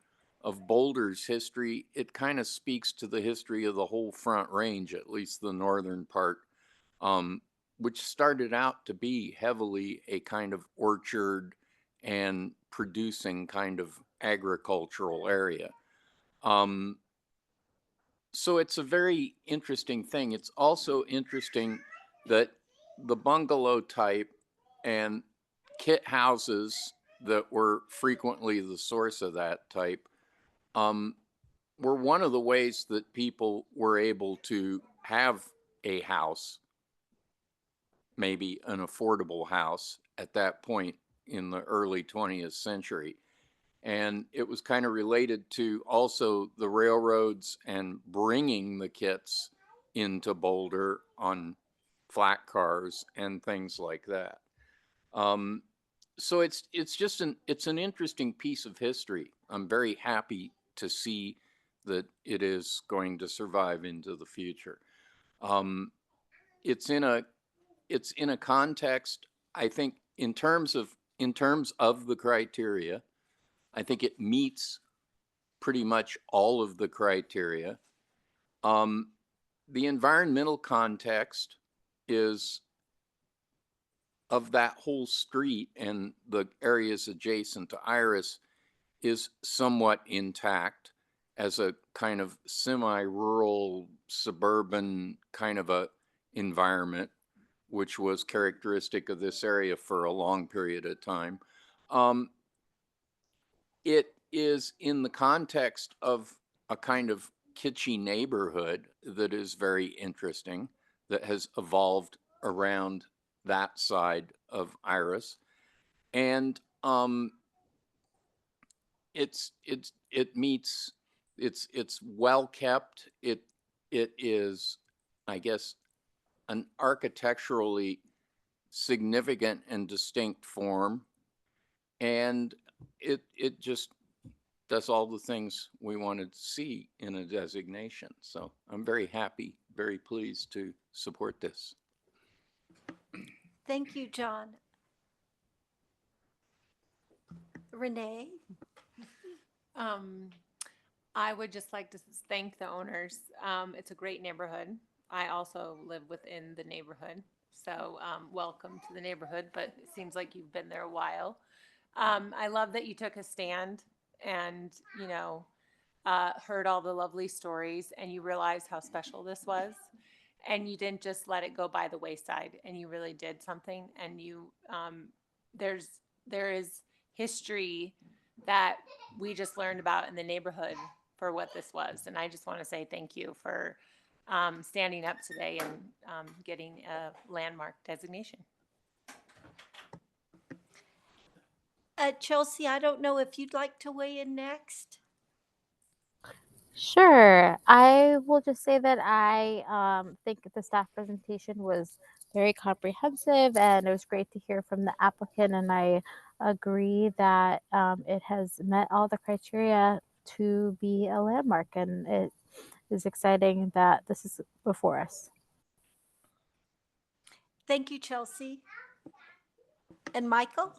of Boulder's history, it kind of speaks to the history of the whole Front Range, at least the northern part, which started out to be heavily a kind of orchard and producing kind of agricultural area. So it's a very interesting thing. It's also interesting that the bungalow type and kit houses that were frequently the source of that type were one of the ways that people were able to have a house, maybe an affordable house at that point in the early 20th century. And it was kind of related to also the railroads and bringing the kits into Boulder on flat cars and things like that. So it's just it's an interesting piece of history. I'm very happy to see that it is going to survive into the future. It's in a context, I think, in terms of the criteria, I think it meets pretty much all of the criteria. The environmental context is of that whole street and the areas adjacent to Iris is somewhat intact as a kind of semi-rural suburban kind of a environment, which was characteristic of this area for a long period of time. It is in the context of a kind of kitschy neighborhood that is very interesting, that has evolved around that side of Iris. And it's well kept. It is, I guess, an architecturally significant and distinct form. And it just does all the things we wanted to see in a designation. So I'm very happy, very pleased to support this. Thank you, John. Renee? I would just like to thank the owners. It's a great neighborhood. I also live within the neighborhood. So welcome to the neighborhood, but it seems like you've been there a while. I love that you took a stand and, you know, heard all the lovely stories and you realized how special this was. And you didn't just let it go by the wayside, and you really did something. And you, there is history that we just learned about in the neighborhood for what this was. And I just want to say thank you for standing up today and getting a landmark designation. Chelsea, I don't know if you'd like to weigh in next. Sure. I will just say that I think the staff presentation was very comprehensive and it was great to hear from the applicant. And I agree that it has met all the criteria to be a landmark. And it is exciting that this is before us. Thank you, Chelsea. And Michael?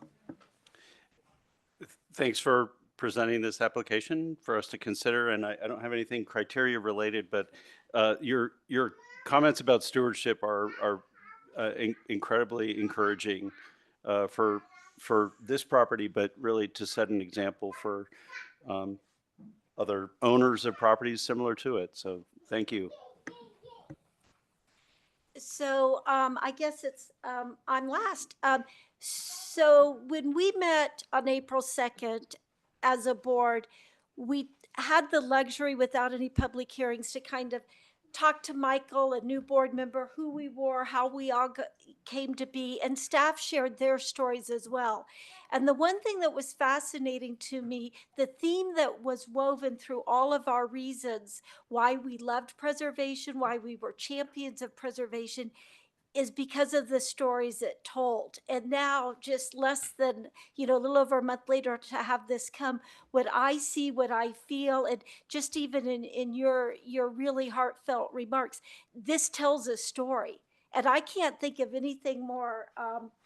Thanks for presenting this application for us to consider. And I don't have anything criteria related, but your comments about stewardship are incredibly encouraging for this property, but really to set an example for other owners of properties similar to it. So thank you. So I guess it's, I'm last. So when we met on April 2nd as a board, we had the luxury without any public hearings to kind of talk to Michael, a new board member, who we were, how we all came to be, and staff shared their stories as well. And the one thing that was fascinating to me, the theme that was woven through all of our reasons why we loved preservation, why we were champions of preservation, is because of the stories it told. And now, just less than, a little over a month later, to have this come, what I see, what I feel, and just even in your really heartfelt remarks, this tells a story. And I can't think of anything more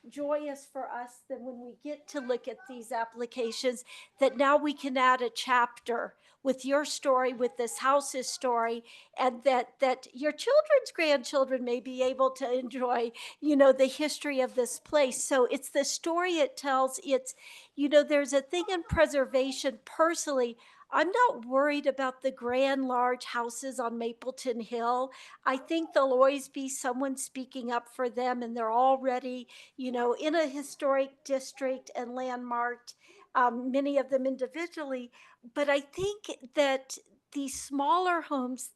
joyous for us than when we get to look at these applications, that now we can add a chapter with your story, with this house's story, and that your children's grandchildren may be able to enjoy, the history of this place. So it's the story it tells. It's, there's a thing in preservation personally. I'm not worried about the grand, large houses on Mapleton Hill. I think there'll always be someone speaking up for them, and they're already, in a historic district and landmarked, many of them individually. But I think that these smaller homes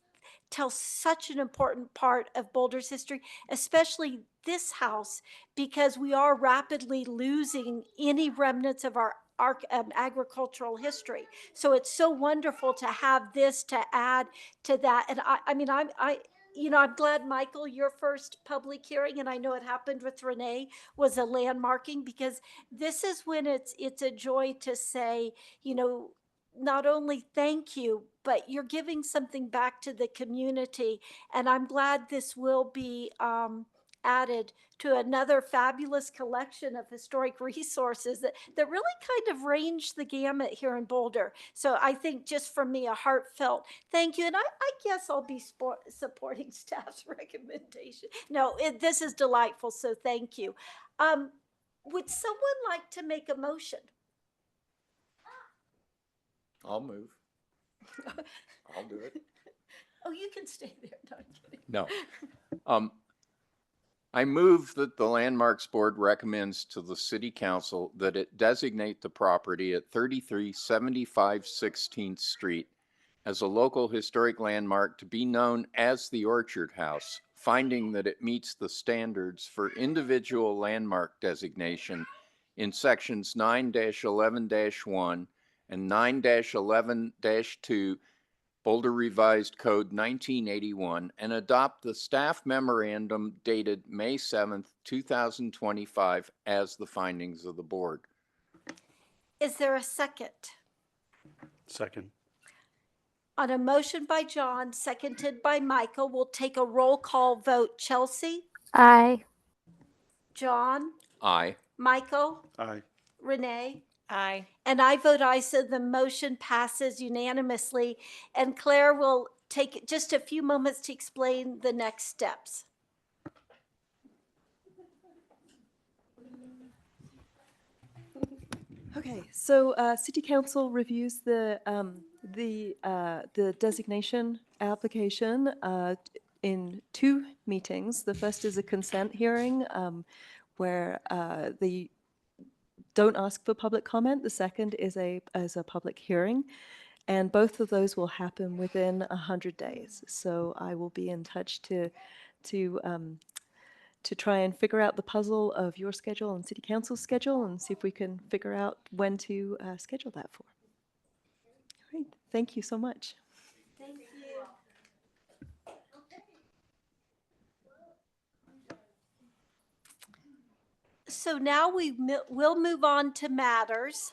tell such an important part of Boulder's history, especially this house, because we are rapidly losing any remnants of our agricultural history. So it's so wonderful to have this to add to that. And I'm glad, Michael, your first public hearing, and I know it happened with Renee, was a landmarking, because this is when it's a joy to say, not only thank you, but you're giving something back to the community. And I'm glad this will be added to another fabulous collection of historic resources that really kind of range the gamut here in Boulder. So I think, just from me, a heartfelt thank you. And I guess I'll be supporting staff's recommendation. No, this is delightful, so thank you. Would someone like to make a motion? I'll move. I'll do it. Oh, you can stay there. No, I'm kidding. No. I move that the Landmarks Board recommends to the City Council that it designate the property at 3375 16th Street as a local historic landmark to be known as the Orchard House, finding that it meets the standards for individual landmark designation in sections 9-11-1 and 9-11-2 Boulder Revised Code 1981, and adopt the staff memorandum dated May 7th, 2025 as the findings of the board. Is there a second? Second. On a motion by John, seconded by Michael, we'll take a roll call vote. Chelsea? Aye. John? Aye. Michael? Aye. Renee? Aye. And I vote aye, so the motion passes unanimously. And Claire will take just a few moments to explain the next steps. Okay, so City Council reviews the designation application in 2 meetings. The first is a consent hearing where they don't ask for public comment. The second is a public hearing, and both of those will happen within 100 days. So I will be in touch to try and figure out the puzzle of your schedule and City Council's schedule, and see if we can figure out when to schedule that for. All right, thank you so much. Thank you. So now we'll move on to matters.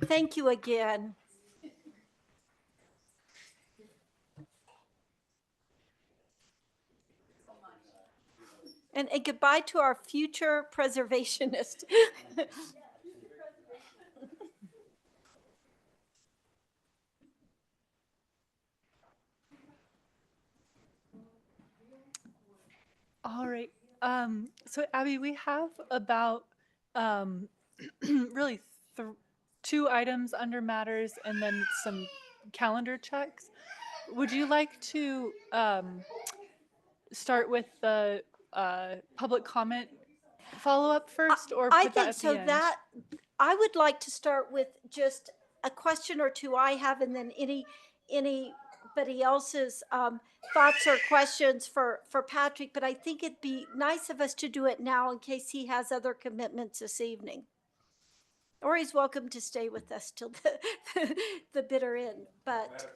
Thank you again. And goodbye to our future preservationist. All right. So Abby, we have about really 2 items under matters and then some calendar checks. Would you like to start with the public comment follow-up first, or I put that think at so. the end? That I would like to start with just a question or two I have, and then anybody else's thoughts or questions for Patrick. But I think it'd be nice of us to do it now in case he has other commitments this evening. Or he's welcome to stay with us till the bitter end. But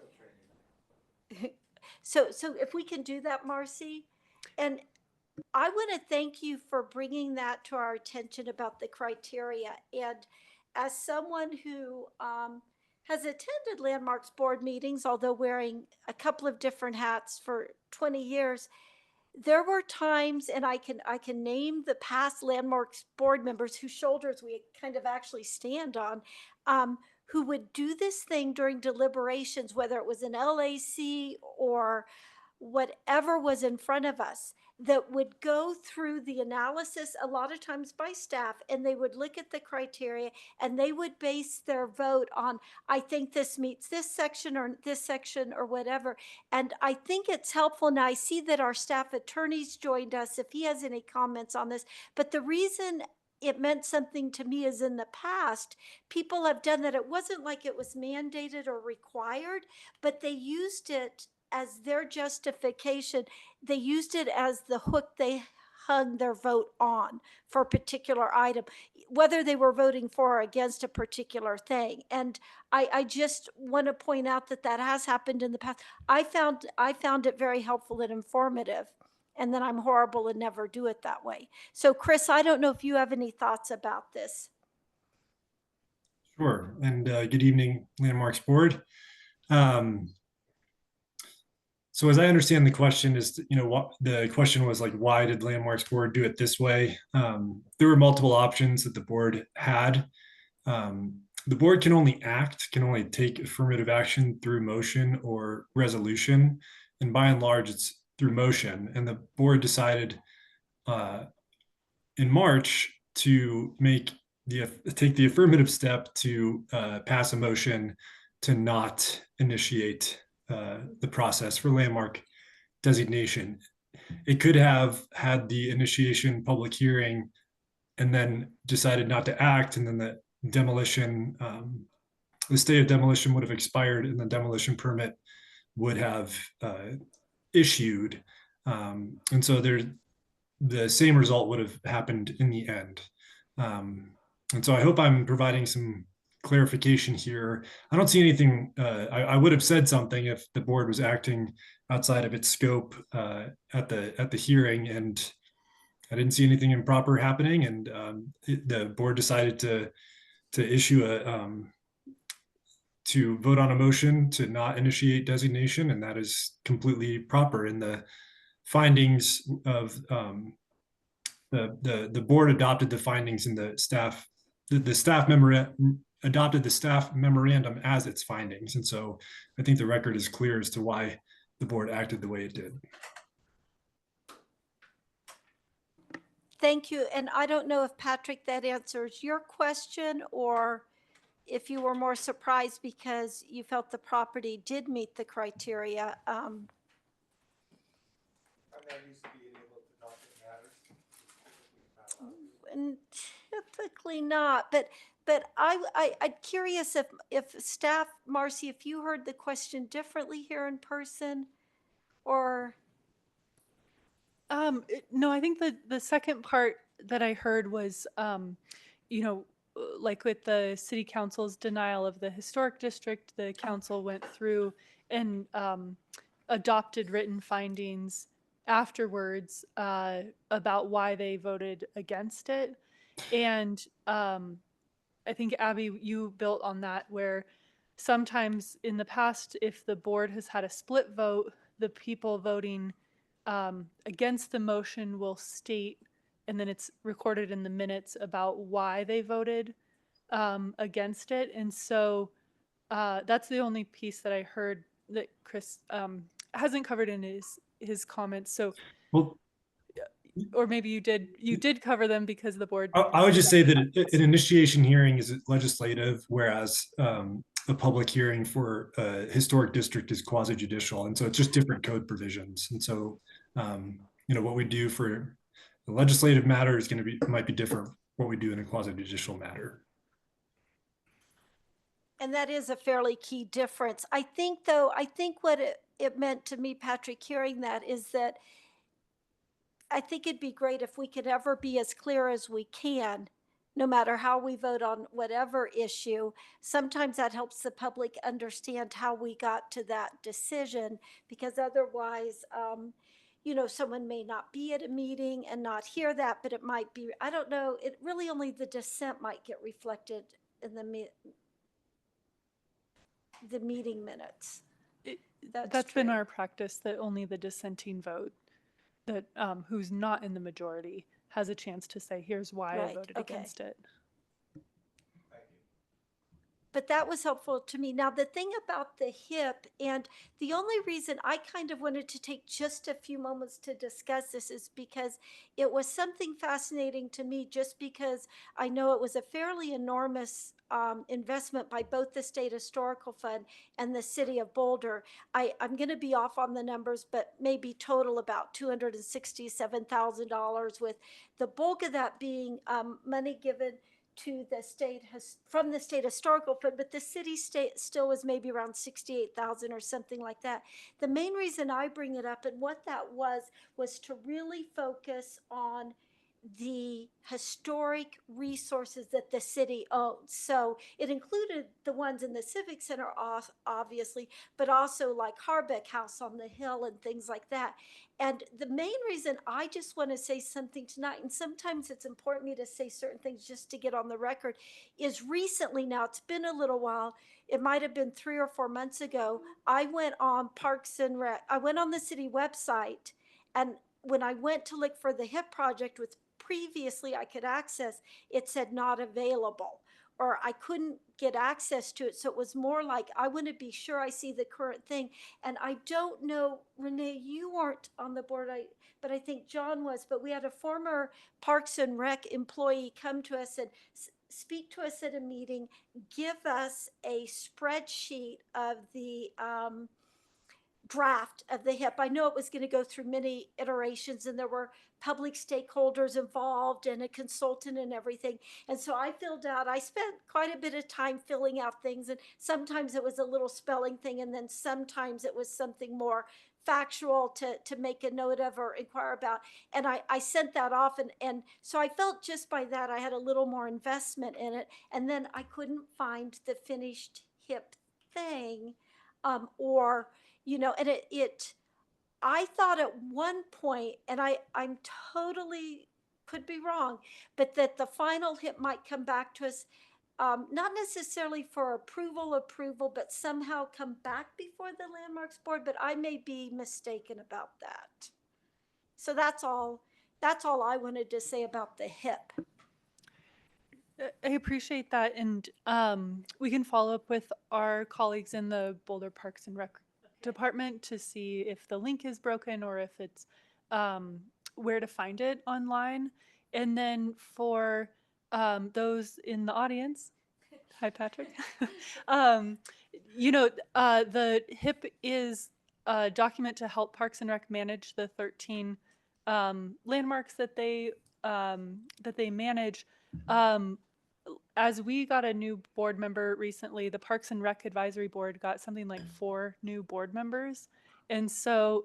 so if we can do that, Marcy. And I want to thank you for bringing that to our attention about the criteria. And as someone who has attended Landmarks board meetings, although wearing a couple of different hats for 20 years, there were times, and I can name the past Landmarks board members whose shoulders we kind of actually stand on, who would do this thing during deliberations, whether it was an LAC or whatever was in front of us, that would go through the analysis a lot of times by staff, and they would look at the criteria and they would base their vote on, I think this meets this section or whatever. And I think it's helpful. Now I see that our staff attorney's joined us if he has any comments on this, but the reason it meant something to me is in the past, people have done that. It wasn't like it was mandated or required, but they used it as their justification. They used it as the hook they hung their vote on for a particular item, whether they were voting for or against a particular thing. And I just want to point out that that has happened in the past. I found it very helpful and informative. And then I'm horrible and never do it that way. So Chris, I don't know if you have any thoughts about this. Sure. And good evening, Landmarks Board. So as I understand the question is, what the question was, like, why did Landmarks Board do it this way? There were multiple options that the board had. The board can only take affirmative action through motion or resolution. And by and large, it's through motion. And the board decided in March to take the affirmative step to pass a motion to not initiate the process for landmark designation. It could have had the initiation public hearing and then decided not to act, and then the demolition, the stay of demolition would have expired and the demolition permit would have issued. And so the same result would have happened in the end. And so I hope I'm providing some clarification here. I don't see anything, I would have said something if the board was acting outside of its scope at the hearing, and I didn't see anything improper happening, and the board decided to issue to vote on a motion to not initiate designation, and that is completely proper. In the findings of the board adopted the findings in the staff, the staff memorandum adopted the staff memorandum as its findings. And so I think the record is clear as to why the board acted the way it did. Thank you. And I don't know if Patrick, that answers your question, or if you were more surprised because you felt the property did meet the criteria. And typically not, but I'm curious if staff, Marcy, if you heard the question differently here in person, or. No, I think the second part that I heard was, like with the city council's denial of the historic district, the council went through and adopted written findings afterwards about why they voted against it. And I think, Abby, you built on that, where sometimes in the past, if the board has had a split vote, the people voting against the motion will state, and then it's recorded in the minutes about why they voted against it. And so that's the only piece that I heard that Chris hasn't covered in his comments. So, well, or maybe you did cover them because the board. I would just say that an initiation hearing is legislative, whereas a public hearing for a historic district is quasi-judicial. And so it's just different code provisions. And so, what we do for the legislative matter is might be different what we do in a quasi-judicial matter. And that is a fairly key difference. I think what it meant to me, Patrick, hearing that, is that I think it'd be great if we could ever be as clear as we can, no matter how we vote on whatever issue. Sometimes that helps the public understand how we got to that decision, because otherwise, someone may not be at a meeting and not hear that, but it might be, I don't know, it really only the dissent might get reflected in the the meeting minutes. That's been true. our practice, that only the dissenting vote, that who's not in the majority, has a chance to say, here's why I Right, voted okay. against it. But that was helpful to me. Now, the thing about the HIP, and the only reason I kind of wanted to take just a few moments to discuss this is because it was something fascinating to me, just because I know it was a fairly enormous investment by both the State Historical Fund and the City of Boulder. I'm going to be off on the numbers, but maybe total about $267,000, with the bulk of that being money given to the state from the State Historical Fund, but the city state still was maybe around 68,000 or something like that. The main reason I bring it up, and what that was to really focus on the historic resources that the city owns. So it included the ones in the Civic Center, obviously, but also like Harbeck House on the Hill and things like that. And the main reason I just want to say something tonight, and sometimes it's important me to say certain things just to get on the record, is recently, now it's been a little while, it might have been 3 or 4 months ago, I went on Parks and Rec, I went on the city website, and when I went to look for the HIP project, with previously I could access, it said not available, or I couldn't get access to it. So it was more like, I want to be sure I see the current thing. And I don't know, Renee, you weren't on the board, but I think John was, but we had a former Parks and Rec employee come to us and speak to us at a meeting, give us a spreadsheet of the draft of the HIP. I know it was going to go through many iterations, and there were public stakeholders involved and a consultant and everything. And so I spent quite a bit of time filling out things, and sometimes it was a little spelling thing, and then sometimes it was something more factual to make a note of or inquire about. And I sent that off, and so I felt just by that I had a little more investment in it. And then I couldn't find the finished HIP thing, or and I thought at one point, and I'm totally could be wrong, but that the final HIP might come back to us, not necessarily for approval, but somehow come back before the Landmarks Board, but I may be mistaken about that. So that's all I wanted to say about the HIP. I appreciate that, and we can follow up with our colleagues in the Boulder Parks and Rec department to see if the link is broken or if it's where to find it online. And then for those in the audience, hi Patrick, the HIP is a document to help Parks and Rec manage the 13 landmarks that they manage. As we got a new board member recently, the Parks and Rec Advisory Board got something like 4 new board members. And so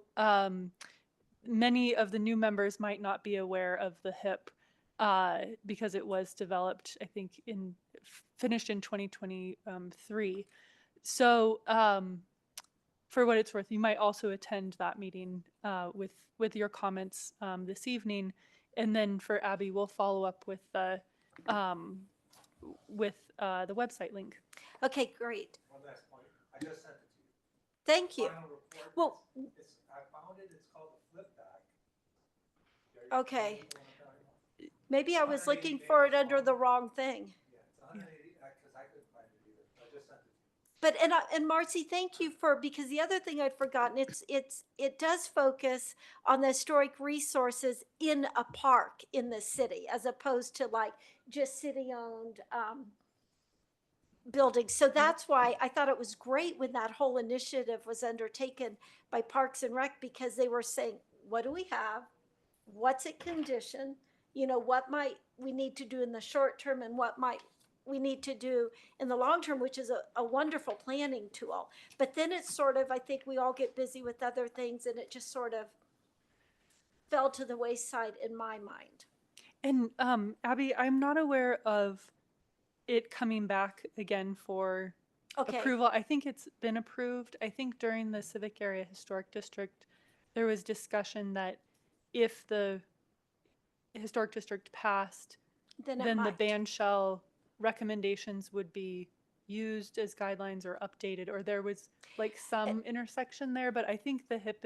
many of the new members might not be aware of the HIP because it was developed, I think, finished in 2023. So for what it's worth, you might also attend that meeting with your comments this evening. And then for Abby, we'll follow up with the website link. Okay, great. One last point. I just sent it to you. Thank you. Final report, Well, I found it. It's called the flip back. okay. Maybe I was looking for it under the wrong thing. Yeah, it's 180, because I couldn't find it either. I just sent it to you. But and Marcy, thank you because the other thing I'd forgotten, it does focus on the historic resources in a park in the city, as opposed to like just city-owned buildings. So that's why I thought it was great when that whole initiative was undertaken by Parks and Rec, because they were saying, what do we have? What's it condition? What might we need to do in the short term, and what might we need to do in the long term, which is a wonderful planning tool. But then it's sort of, I think we all get busy with other things, and it just sort of fell to the wayside in my mind. And Abby, I'm not aware of it coming back again for approval. I think it's been approved. I think during the Civic Area Historic District, there was discussion that if the Historic District passed, then the ban shell recommendations would be used as guidelines or updated, or there was like some intersection there, but I think the HIP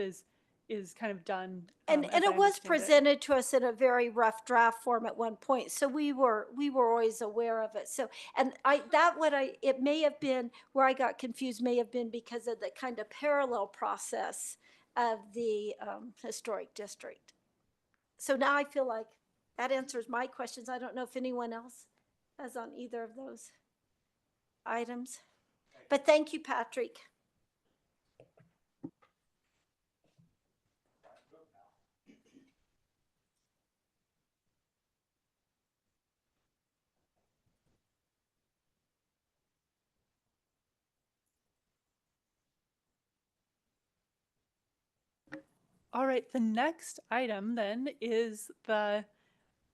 is kind of done. And as I it was understand it. presented to us in a very rough draft form at one point, so we were always aware of it. So, and it may have been where I got confused, may have been because of the kind of parallel process of the historic district. So now I feel like that answers my questions. I don't know if anyone else has on either of those items, but thank you, Patrick. All right, the next item then is the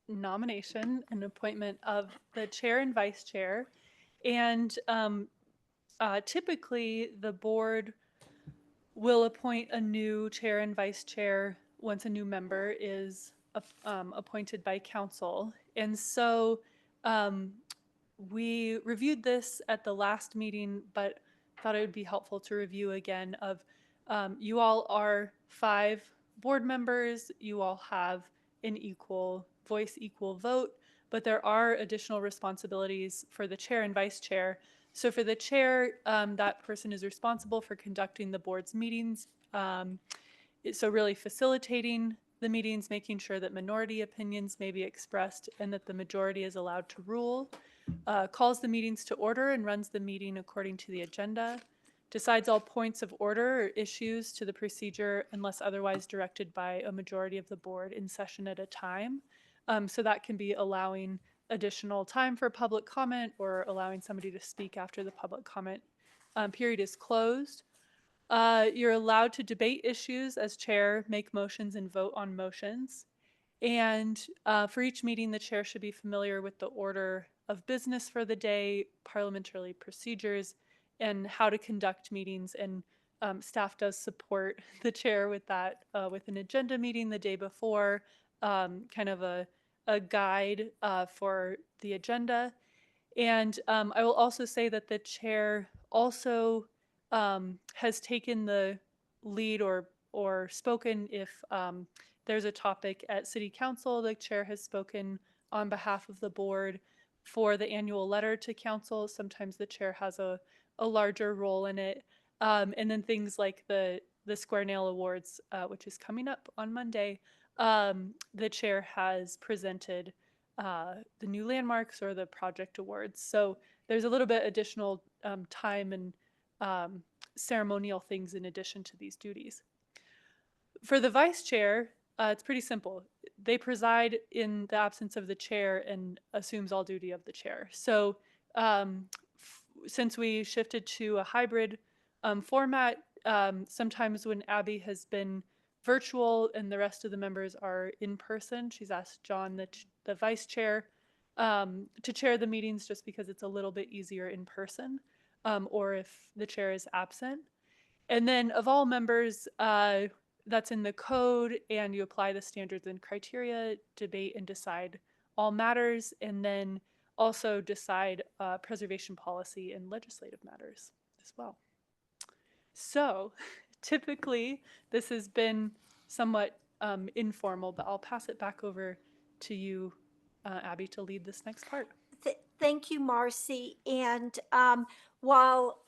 nomination and appointment of the chair and vice chair. And typically, the board will appoint a new chair and vice chair once a new member is appointed by council. And so we reviewed this at the last meeting, but thought it would be helpful to review again of you all are 5 board members, you all have an equal voice, equal vote, but there are additional responsibilities for the chair and vice chair. So for the chair, that person is responsible for conducting the board's meetings. So really facilitating the meetings, making sure that minority opinions may be expressed and that the majority is allowed to rule, calls the meetings to order and runs the meeting according to the agenda, decides all points of order or issues to the procedure unless otherwise directed by a majority of the board in session at a time. So that can be allowing additional time for public comment or allowing somebody to speak after the public comment period is closed. You're allowed to debate issues as chair, make motions and vote on motions. And for each meeting, the chair should be familiar with the order of business for the day, parliamentary procedures, and how to conduct meetings. And staff does support the chair with that, with an agenda meeting the day before, kind of a guide for the agenda. And I will also say that the chair also has taken the lead or spoken if there's a topic at city council. The chair has spoken on behalf of the board for the annual letter to council. Sometimes the chair has a larger role in it. And then things like the Square Nail Awards, which is coming up on Monday, the chair has presented the new landmarks or the project awards. So there's a little bit additional time and ceremonial things in addition to these duties. For the vice chair, it's pretty simple. They preside in the absence of the chair and assumes all duty of the chair. So since we shifted to a hybrid format, sometimes when Abby has been virtual and the rest of the members are in person, she's asked John, the vice chair, to chair the meetings just because it's a little bit easier in person, or if the chair is absent. And then of all members, that's in the code, and you apply the standards and criteria, debate and decide all matters, and then also decide preservation policy and legislative matters as well. So typically this has been somewhat informal, but I'll pass it back over to you, Abby, to lead this next part. Thank you, Marcy. And while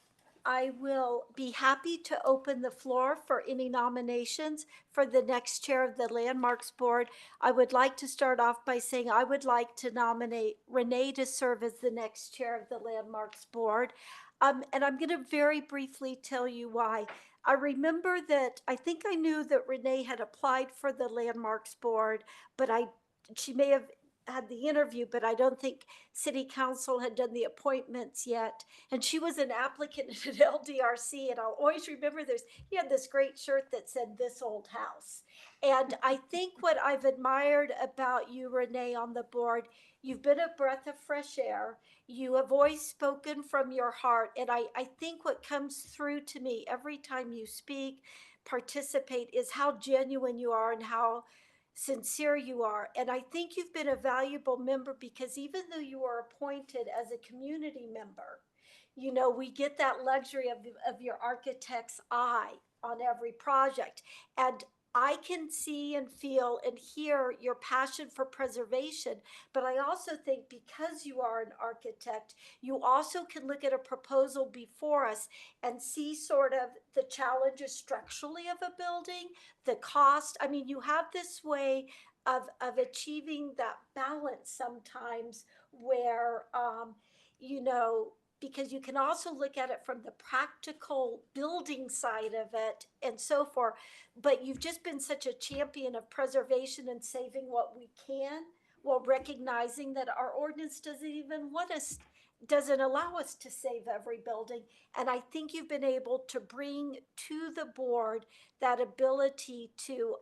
I will be happy to open the floor for any nominations for the next chair of the Landmarks Board, I would like to start off by saying I would like to nominate Renee to serve as the next chair of the Landmarks Board. And I'm going to very briefly tell you why. I remember that I think I knew that Renee had applied for the Landmarks Board, but she may have had the interview, but I don't think City Council had done the appointments yet. And she was an applicant at LDRC, and I'll always remember he had this great shirt that said "This Old House." And I think what I've admired about you, Renee, on the board, you've been a breath of fresh air. You have always spoken from your heart. And I think what comes through to me every time you speak, participate, is how genuine you are and how sincere you are. And I think you've been a valuable member because even though you are appointed as a community member, you know, we get that luxury of your architect's eye on every project. And I can see and feel and hear your passion for preservation, but I also think because you are an architect, you also can look at a proposal before us and see sort of the challenges structurally of a building, the cost. I mean, you have this way of achieving that balance sometimes where, you know, because you can also look at it from the practical building side of it and so forth. But you've just been such a champion of preservation and saving what we can, while recognizing that our ordinance doesn't allow us to save every building. And I think you've been able to bring to the board that ability to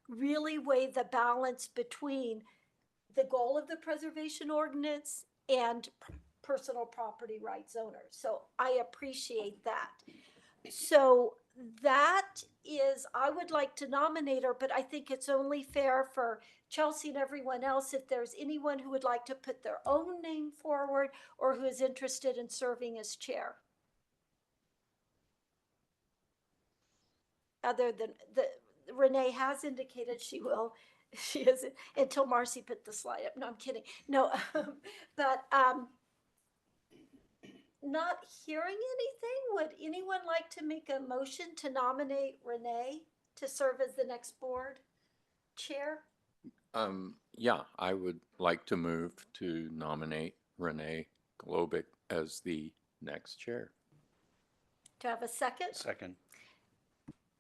really weigh the balance between the goal of the preservation ordinance and personal property rights owners. So I appreciate that. So that is, I would like to nominate her, but I think it's only fair for Chelsea and everyone else, if there's anyone who would like to put their own name forward or who is interested in serving as chair. Other than Renee has indicated she will. She is, until Marcy put the slide up. No, I'm kidding. No, but not hearing anything, would anyone like to make a motion to nominate Renee to serve as the next board chair? Yeah, I would like to move to nominate Renee Globic as the next chair. To have a second? Second.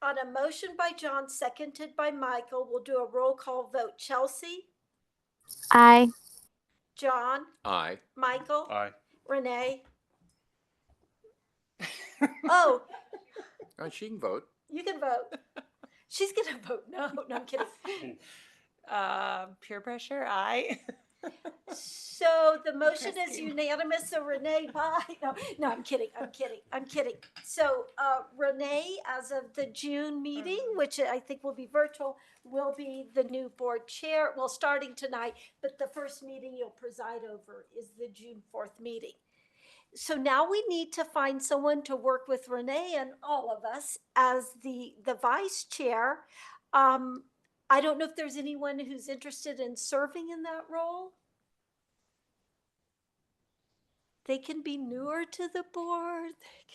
On a motion by John, seconded by Michael, we'll do a roll call vote. Chelsea? Aye. John? Aye. Michael? Aye. Renee? Oh, She can vote. you can vote. She's gonna vote no. No, I'm kidding. Peer pressure, aye. So the motion is unanimous, so Renee, bye. No, I'm kidding, I'm kidding. So Renee, as of the June meeting, which I think will be virtual, will be the new board chair, well, starting tonight, but the first meeting you'll preside over is the June 4th meeting. So now we need to find someone to work with Renee and all of us as the vice chair. I don't know if there's anyone who's interested in serving in that role. They can be newer to the board. They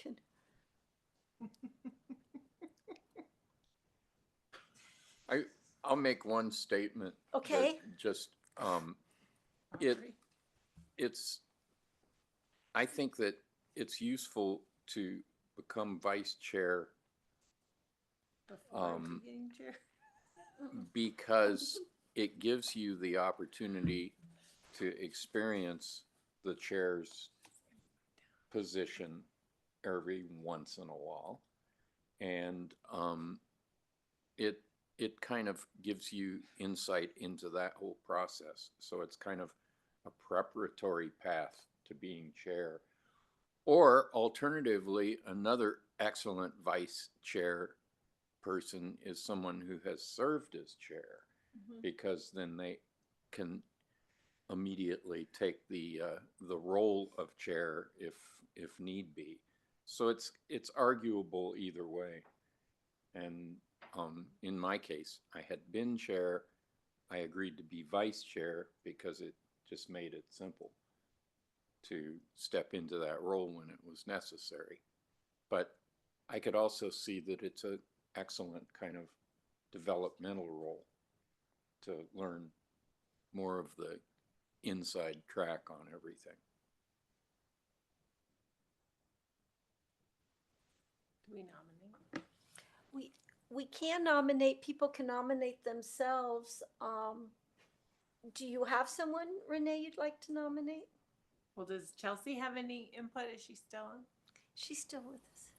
can. I'll make one statement. Okay. that Just, I think that it's useful to become vice chair because it gives you the opportunity to experience the chair's position every once in a while. And it kind of gives you insight into that whole process. So it's kind of a preparatory path to being chair. Or alternatively, another excellent vice chair person is someone who has served as chair, because then they can immediately take the role of chair if need be. So it's arguable either way. And in my case, I had been chair. I agreed to be vice chair because it just made it simple to step into that role when it was necessary. But I could also see that it's an excellent kind of developmental role to learn more of the inside track on everything. Do we nominate? We can nominate, people can nominate themselves. Do you have someone, Renee, you'd like to nominate? Well, does Chelsea have any input? Is she still on? She's still with us.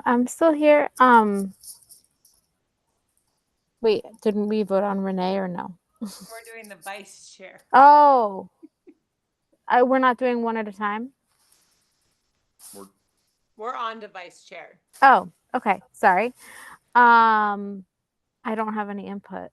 I'm still here. Wait, didn't we vote on Renee or no? We're doing the vice chair. Oh, we're not doing one at a time. We're on to vice chair. Oh, okay. Sorry. I don't have any input.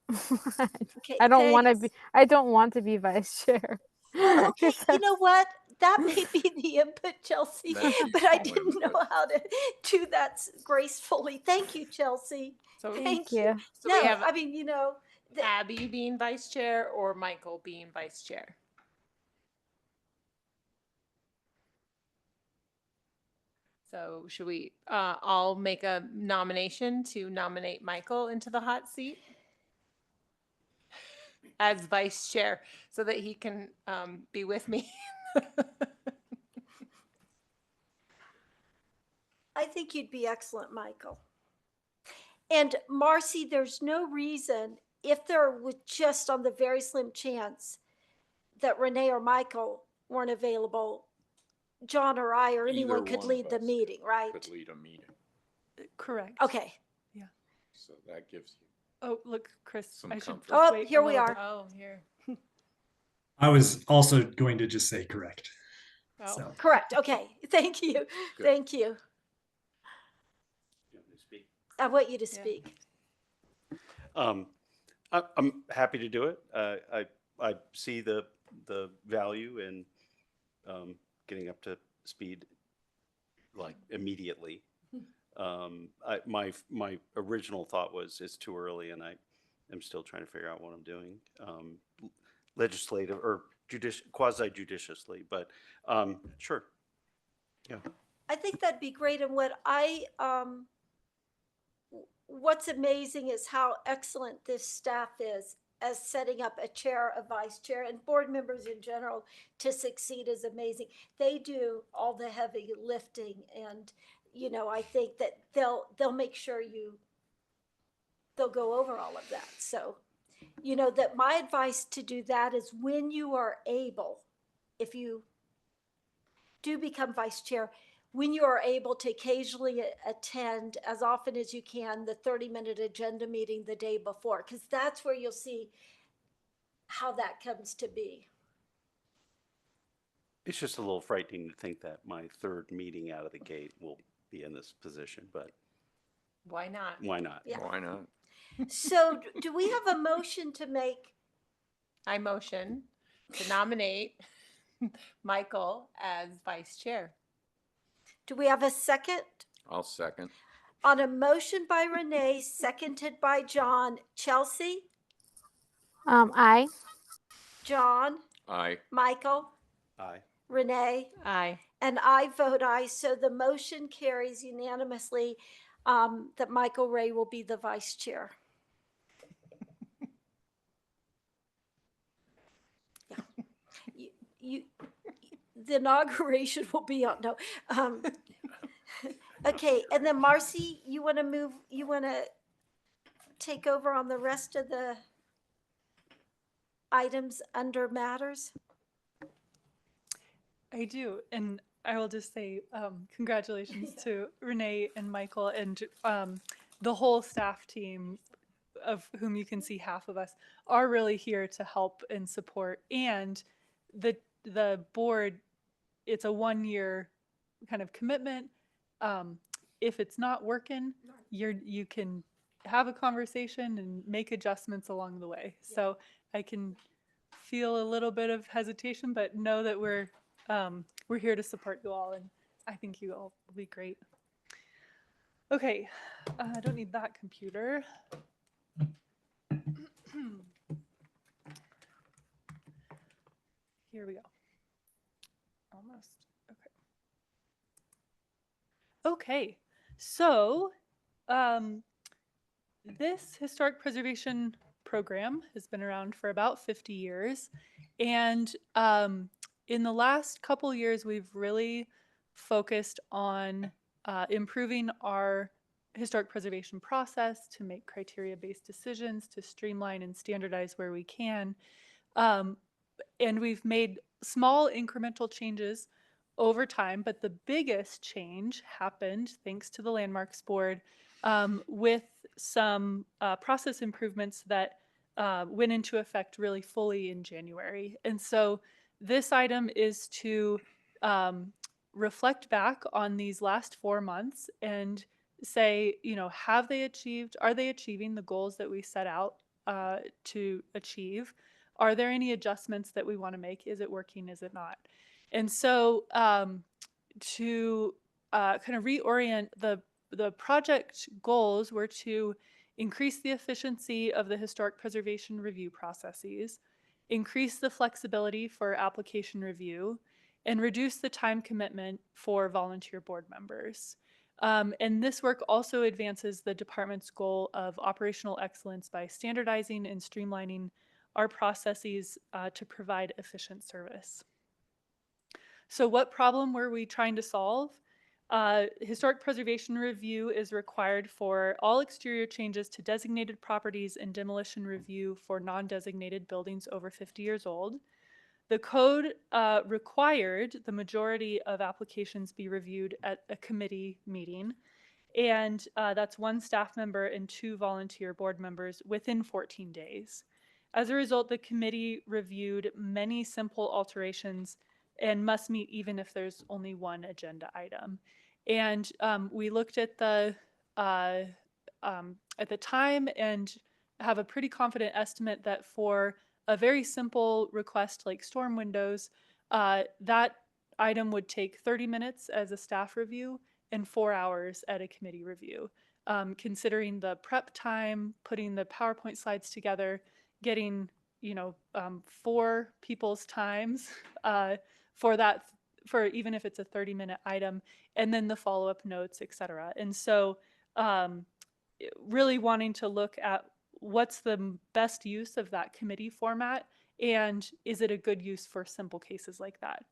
Okay, I don't want to thanks. be. I don't want to be vice chair. Okay, you know what? That may be the input, Chelsea, That's but I useful didn't know input. how to do that gracefully. Thank you, Chelsea. So, Thank you. so No, we have I mean, Abby being vice chair or Michael being vice chair. So should we all make a nomination to nominate Michael into the hot seat as vice chair so that he can be with me? I think you'd be excellent, Michael. And Marcy, there's no reason, if there was just on the very slim chance that Renee or Michael weren't available, John or I or anyone Either could one of lead the us meeting, right? Could lead a meeting. Correct. Okay. So that gives you Oh, look, Chris, Some I should comfort. just Oh, wait a here we little are. bit. Oh, here. I was also going to just say correct. Oh. So Correct. Okay. Thank you. Good. Thank you. I want you to Yeah. speak. I'm happy to do it. I see the value in getting up to speed like immediately. My original thought was it's too early, and I am still trying to figure out what I'm doing, legislative or quasi judiciously. But sure, yeah. I think that'd be great. And what's amazing is how excellent this staff is as setting up a chair, a vice chair, and board members in general to succeed is amazing. They do all the heavy lifting, and I think that they'll make sure they'll go over all of that. So, that my advice to do that is when you are able, if you do become vice chair, when you are able to occasionally attend as often as you can the 30-minute agenda meeting the day before, because that's where you'll see how that comes to be. It's just a little frightening to think that my third meeting out of the gate will be in this position, but Why not? why not? Yeah. Why not? So do we have a motion to make? I motion to nominate Michael as vice chair. Do we have a second? I'll second. On a motion by Renee, seconded by John. Chelsea? I. John? Aye. Michael? Aye. Renee? Aye. And I vote aye. So the motion carries unanimously that Michael Ray will be the vice chair. Yeah. The inauguration will be on, no. Okay, and then Marcy, you want to take over on the rest of the items under matters? I do. And I will just say congratulations to Renee and Michael and the whole staff team, of whom you can see half of us, are really here to help and support. And the board, it's a 1-year kind of commitment. If it's not working, you can have a conversation and make adjustments along the way. So I can feel a little bit of hesitation, but know that we're here to support you all, and I think you all will be great. Okay, I don't need that computer. Here we go. Almost. Okay, so this historic preservation program has been around for about 50 years. And in the last couple years, we've really focused on improving our historic preservation process to make criteria-based decisions, to streamline and standardize where we can. And we've made small incremental changes over time, but the biggest change happened thanks to the Landmarks Board with some process improvements that went into effect really fully in January. And so this item is to reflect back on these last 4 months and say, are they achieving the goals that we set out to achieve? are there any adjustments that we want to make? Is it working? Is it not? And so to kind of reorient the project goals were to increase the efficiency of the historic preservation review processes, increase the flexibility for application review, and reduce the time commitment for volunteer board members. And this work also advances the department's goal of operational excellence by standardizing and streamlining our processes to provide efficient service. So what problem were we trying to solve? Historic preservation review is required for all exterior changes to designated properties and demolition review for non-designated buildings over 50 years old. The code required the majority of applications be reviewed at a committee meeting, and that's 1 staff member and 2 volunteer board members within 14 days. As a result, the committee reviewed many simple alterations and must meet even if there's only 1 agenda item. And we looked at the time and have a pretty confident estimate that for a very simple request like storm windows, that item would take 30 minutes as a staff review and 4 hours at a committee review. Considering the prep time, putting the PowerPoint slides together, getting 4 people's times for that, for even if it's a 30-minute item, and then the follow-up notes, etc. And so really wanting to look at what's the best use of that committee format, and is it a good use for simple cases like that?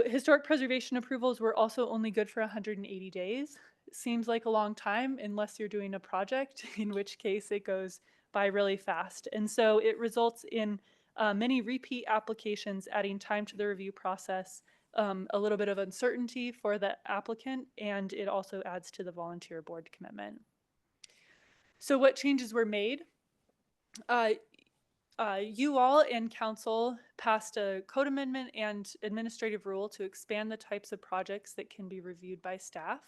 Historic preservation approvals were also only good for 180 days. Seems like a long time unless you're doing a project, in which case it goes by really fast. And so it results in many repeat applications, adding time to the review process, a little bit of uncertainty for the applicant, and it also adds to the volunteer board commitment. So what changes were made? You all and council passed a code amendment and administrative rule to expand the types of projects that can be reviewed by staff.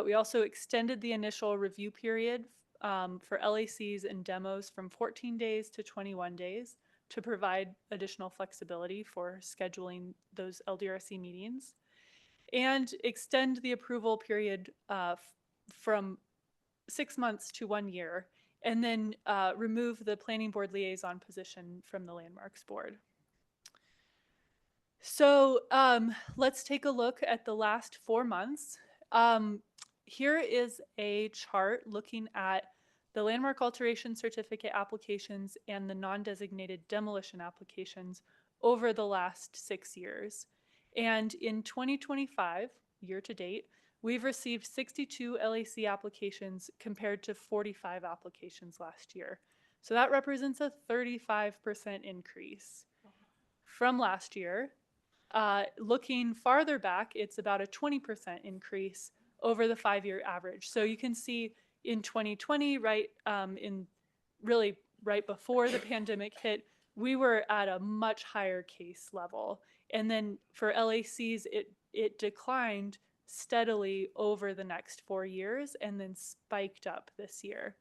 We also extended the initial review period for LACs and demos from 14 days to 21 days to provide additional flexibility for scheduling those LDRC meetings, and extend the approval period from 6 months to 1 year, and then remove the planning board liaison position from the landmarks board. So let's take a look at the last 4 months. Here is a chart looking at the landmark alteration certificate applications and the non-designated demolition applications over the last 6 years. And in 2025, year to date, we've received 62 LAC applications compared to 45 applications last year. So that represents a 35% increase from last year. Looking farther back, it's about a 20% increase over the 5-year average. So you can see in 2020, right before the pandemic hit, we were at a much higher case level. And then for LACs, it declined steadily over the next 4 years and then spiked up this year.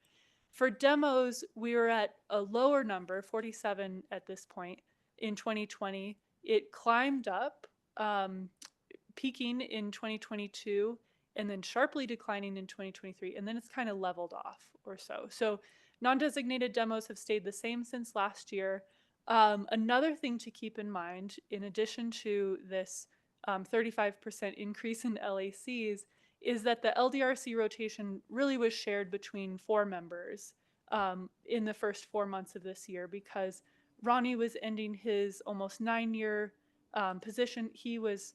For demos, we were at a lower number, 47 at this point in 2020. It climbed up, peaking in 2022 and then sharply declining in 2023, and then it's kind of leveled off or so. So non-designated demos have stayed the same since last year. Another thing to keep in mind, in addition to this 35% increase in LACs, is that the LDRC rotation really was shared between 4 members in the first 4 months of this year, because Ronnie was ending his almost 9-year position. He was,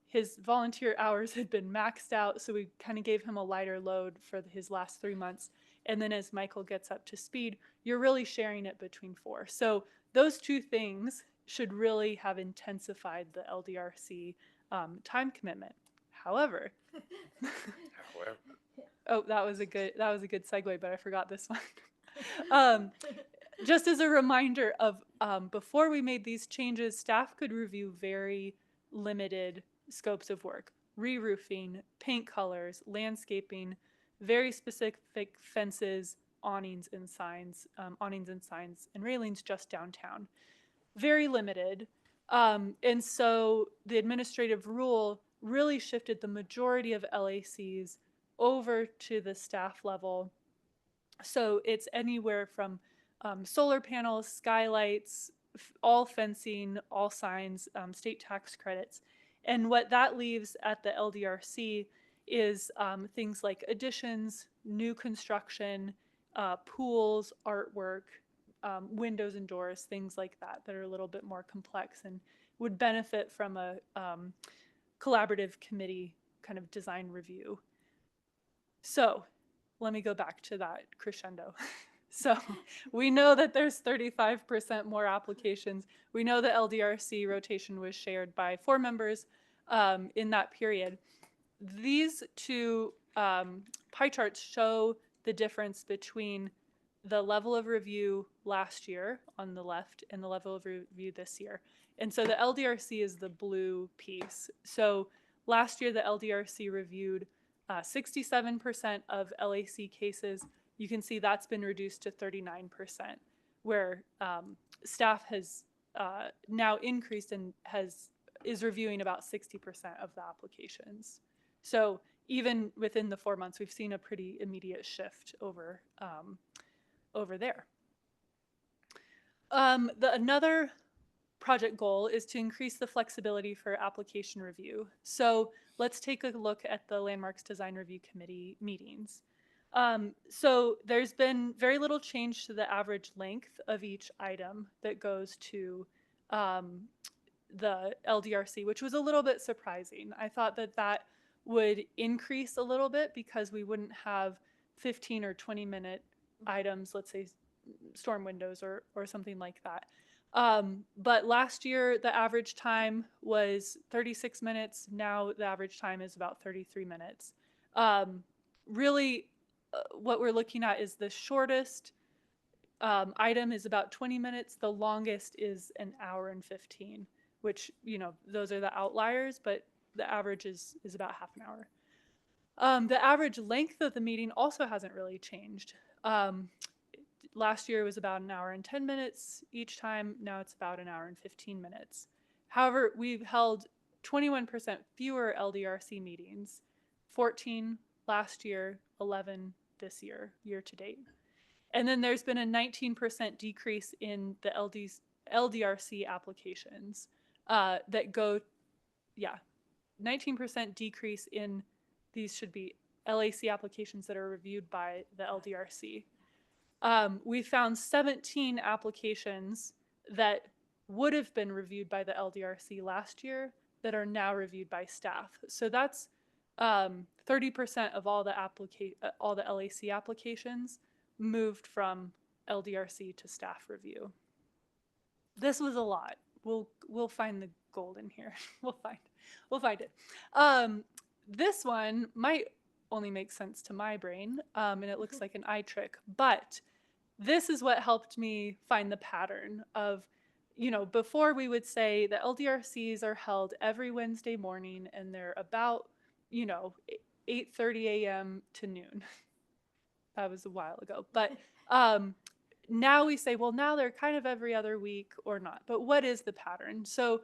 his volunteer hours had been maxed out, so we kind of gave him a lighter load for his last 3 months. And then as Michael gets up to speed, you're really sharing it between 4. So those 2 things should really have intensified the LDRC time commitment. However, oh, that was a good segue, but I forgot this one. Just as a reminder of before we made these changes, staff could review very limited scopes of work: re-roofing, paint colors, landscaping, very specific fences, awnings and signs, and railings just downtown. Very limited. And so the administrative rule really shifted the majority of LACs over to the staff level. So it's anywhere from solar panels, skylights, all fencing, all signs, state tax credits. And what that leaves at the LDRC is things like additions, new construction, pools, artwork, windows and doors, things like that that are a little bit more complex and would benefit from a collaborative committee kind of design review. So let me go back to that crescendo. So we know that there's 35% more applications. We know the LDRC rotation was shared by 4 members in that period. These two pie charts show the difference between the level of review last year on the left and the level of review this year. And so the LDRC is the blue piece. So last year, the LDRC reviewed 67% of LAC cases. You can see that's been reduced to 39%, where staff has now increased and is reviewing about 60% of the applications. So even within the 4 months, we've seen a pretty immediate shift over there. Another project goal is to increase the flexibility for application review. So let's take a look at the Landmarks Design Review Committee meetings. So there's been very little change to the average length of each item that goes to the LDRC, which was a little bit surprising. I thought that that would increase a little bit because we wouldn't have 15 or 20-minute items, let's say storm windows or something like that. But last year, the average time was 36 minutes. Now the average time is about 33 minutes. Really, what we're looking at is the shortest item is about 20 minutes. The longest is an hour and 15, which, you know, those are the outliers, but the average is about half an hour. The average length of the meeting also hasn't really changed. Last year was about an hour and 10 minutes each time. Now it's about an hour and 15 minutes. However, we've held 21% fewer LDRC meetings, 14 last year, 11 this year, year to date. And then there's been a 19% decrease in the LDRC applications that go, 19% decrease in, these should be LAC applications that are reviewed by the LDRC. We found 17 applications that would have been reviewed by the LDRC last year that are now reviewed by staff. So that's 30% of all the LAC applications moved from LDRC to staff review. This was a lot. We'll find the gold in here. We'll find it. This one might only make sense to my brain, and it looks like an eye trick, but this is what helped me find the pattern of, you know, before we would say the LDRCs are held every Wednesday morning and they're about, you know, 8:30 a.m. to noon. That was a while ago, but now we say, well, now they're kind of every other week or not, but what is the pattern? So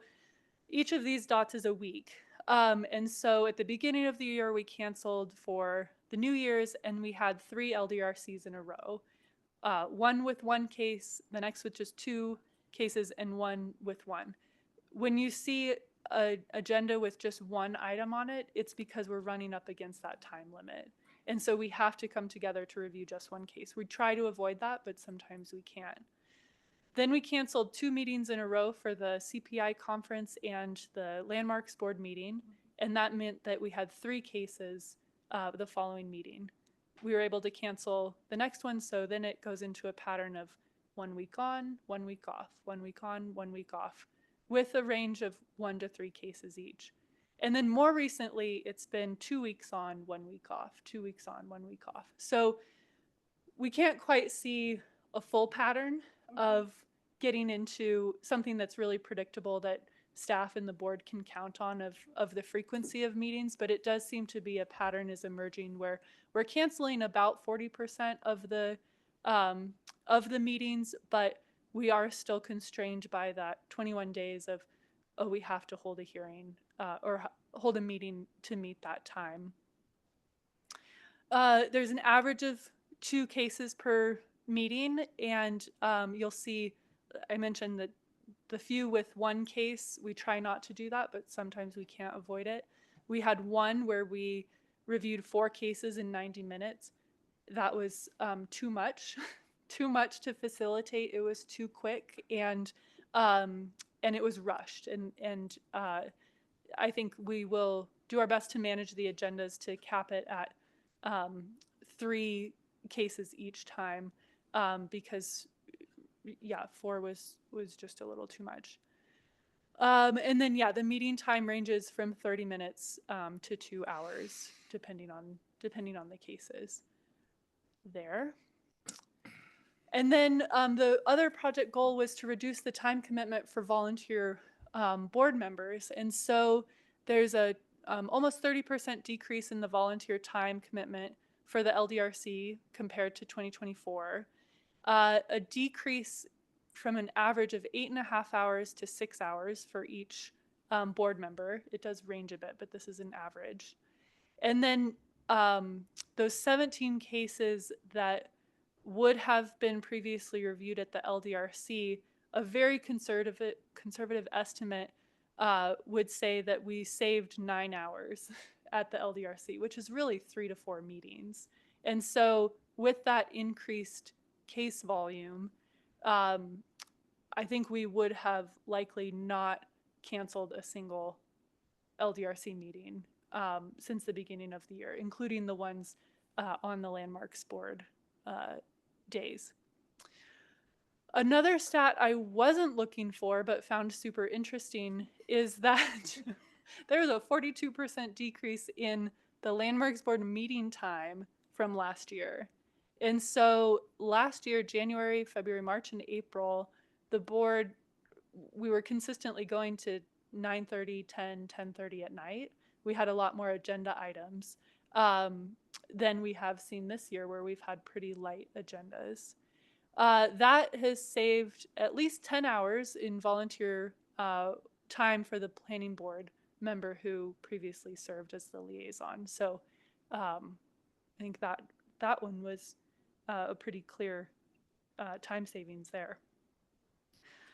each of these dots is a week. And so at the beginning of the year, we canceled for the New Year's and we had 3 LDRCs in a row. One with 1 case, the next with just 2 cases, and 1 with 1. When you see an agenda with just 1 item on it, it's because we're running up against that time limit. And so we have to come together to review just 1 case. We try to avoid that, but sometimes we can't. Then we canceled 2 meetings in a row for the CPI conference and the Landmarks board meeting. And that meant that we had 3 cases the following meeting. We were able to cancel the next one. So then it goes into a pattern of 1 week on, 1 week off, 1 week on, 1 week off, with a range of 1 to 3 cases each. And then more recently, it's been 2 weeks on, 1 week off, 2 weeks on, 1 week off. So we can't quite see a full pattern of getting into something that's really predictable that staff and the board can count on of the frequency of meetings, but it does seem to be a pattern is emerging where we're canceling about 40% of the of the meetings, but we are still constrained by that 21 days of, oh, we have to hold a hearing hold a meeting to meet that time. There's an average of 2 cases per meeting, and you'll see, I mentioned that the few with 1 case, we try not to do that, but sometimes we can't avoid it. We had one where we reviewed 4 cases in 90 minutes. That was too much, too much to facilitate. It was too quick, and it was rushed. And I think we will do our best to manage the agendas to cap it at 3 cases each time, because yeah, 4 was just a little too much. And then yeah, the meeting time ranges from 30 minutes to 2 hours, depending on the cases there. And then the other project goal was to reduce the time commitment for volunteer board members. And so there's a almost 30% decrease in the volunteer time commitment for the LDRC compared to 2024. A decrease from an average of 8.5 hours to 6 hours for each board member. It does range a bit, but this is an average. And then those 17 cases that would have been previously reviewed at the LDRC, a very conservative estimate would say that we saved 9 hours at the LDRC, which is really 3 to 4 meetings. And so with that increased case volume, I think we would have likely not canceled a single LDRC meeting since the beginning of the year, including the ones on the Landmarks Board days. Another stat I wasn't looking for but found super interesting is that there's a 42% decrease in the Landmarks Board meeting time from last year. And so last year, January, February, March, and April, the board, we were consistently going to 9:30, 10, 10:30 at night. We had a lot more agenda items than we have seen this year, where we've had pretty light agendas. That has saved at least 10 hours in volunteer time for the planning board member who previously served as the liaison. So I think that one was a pretty clear time savings there.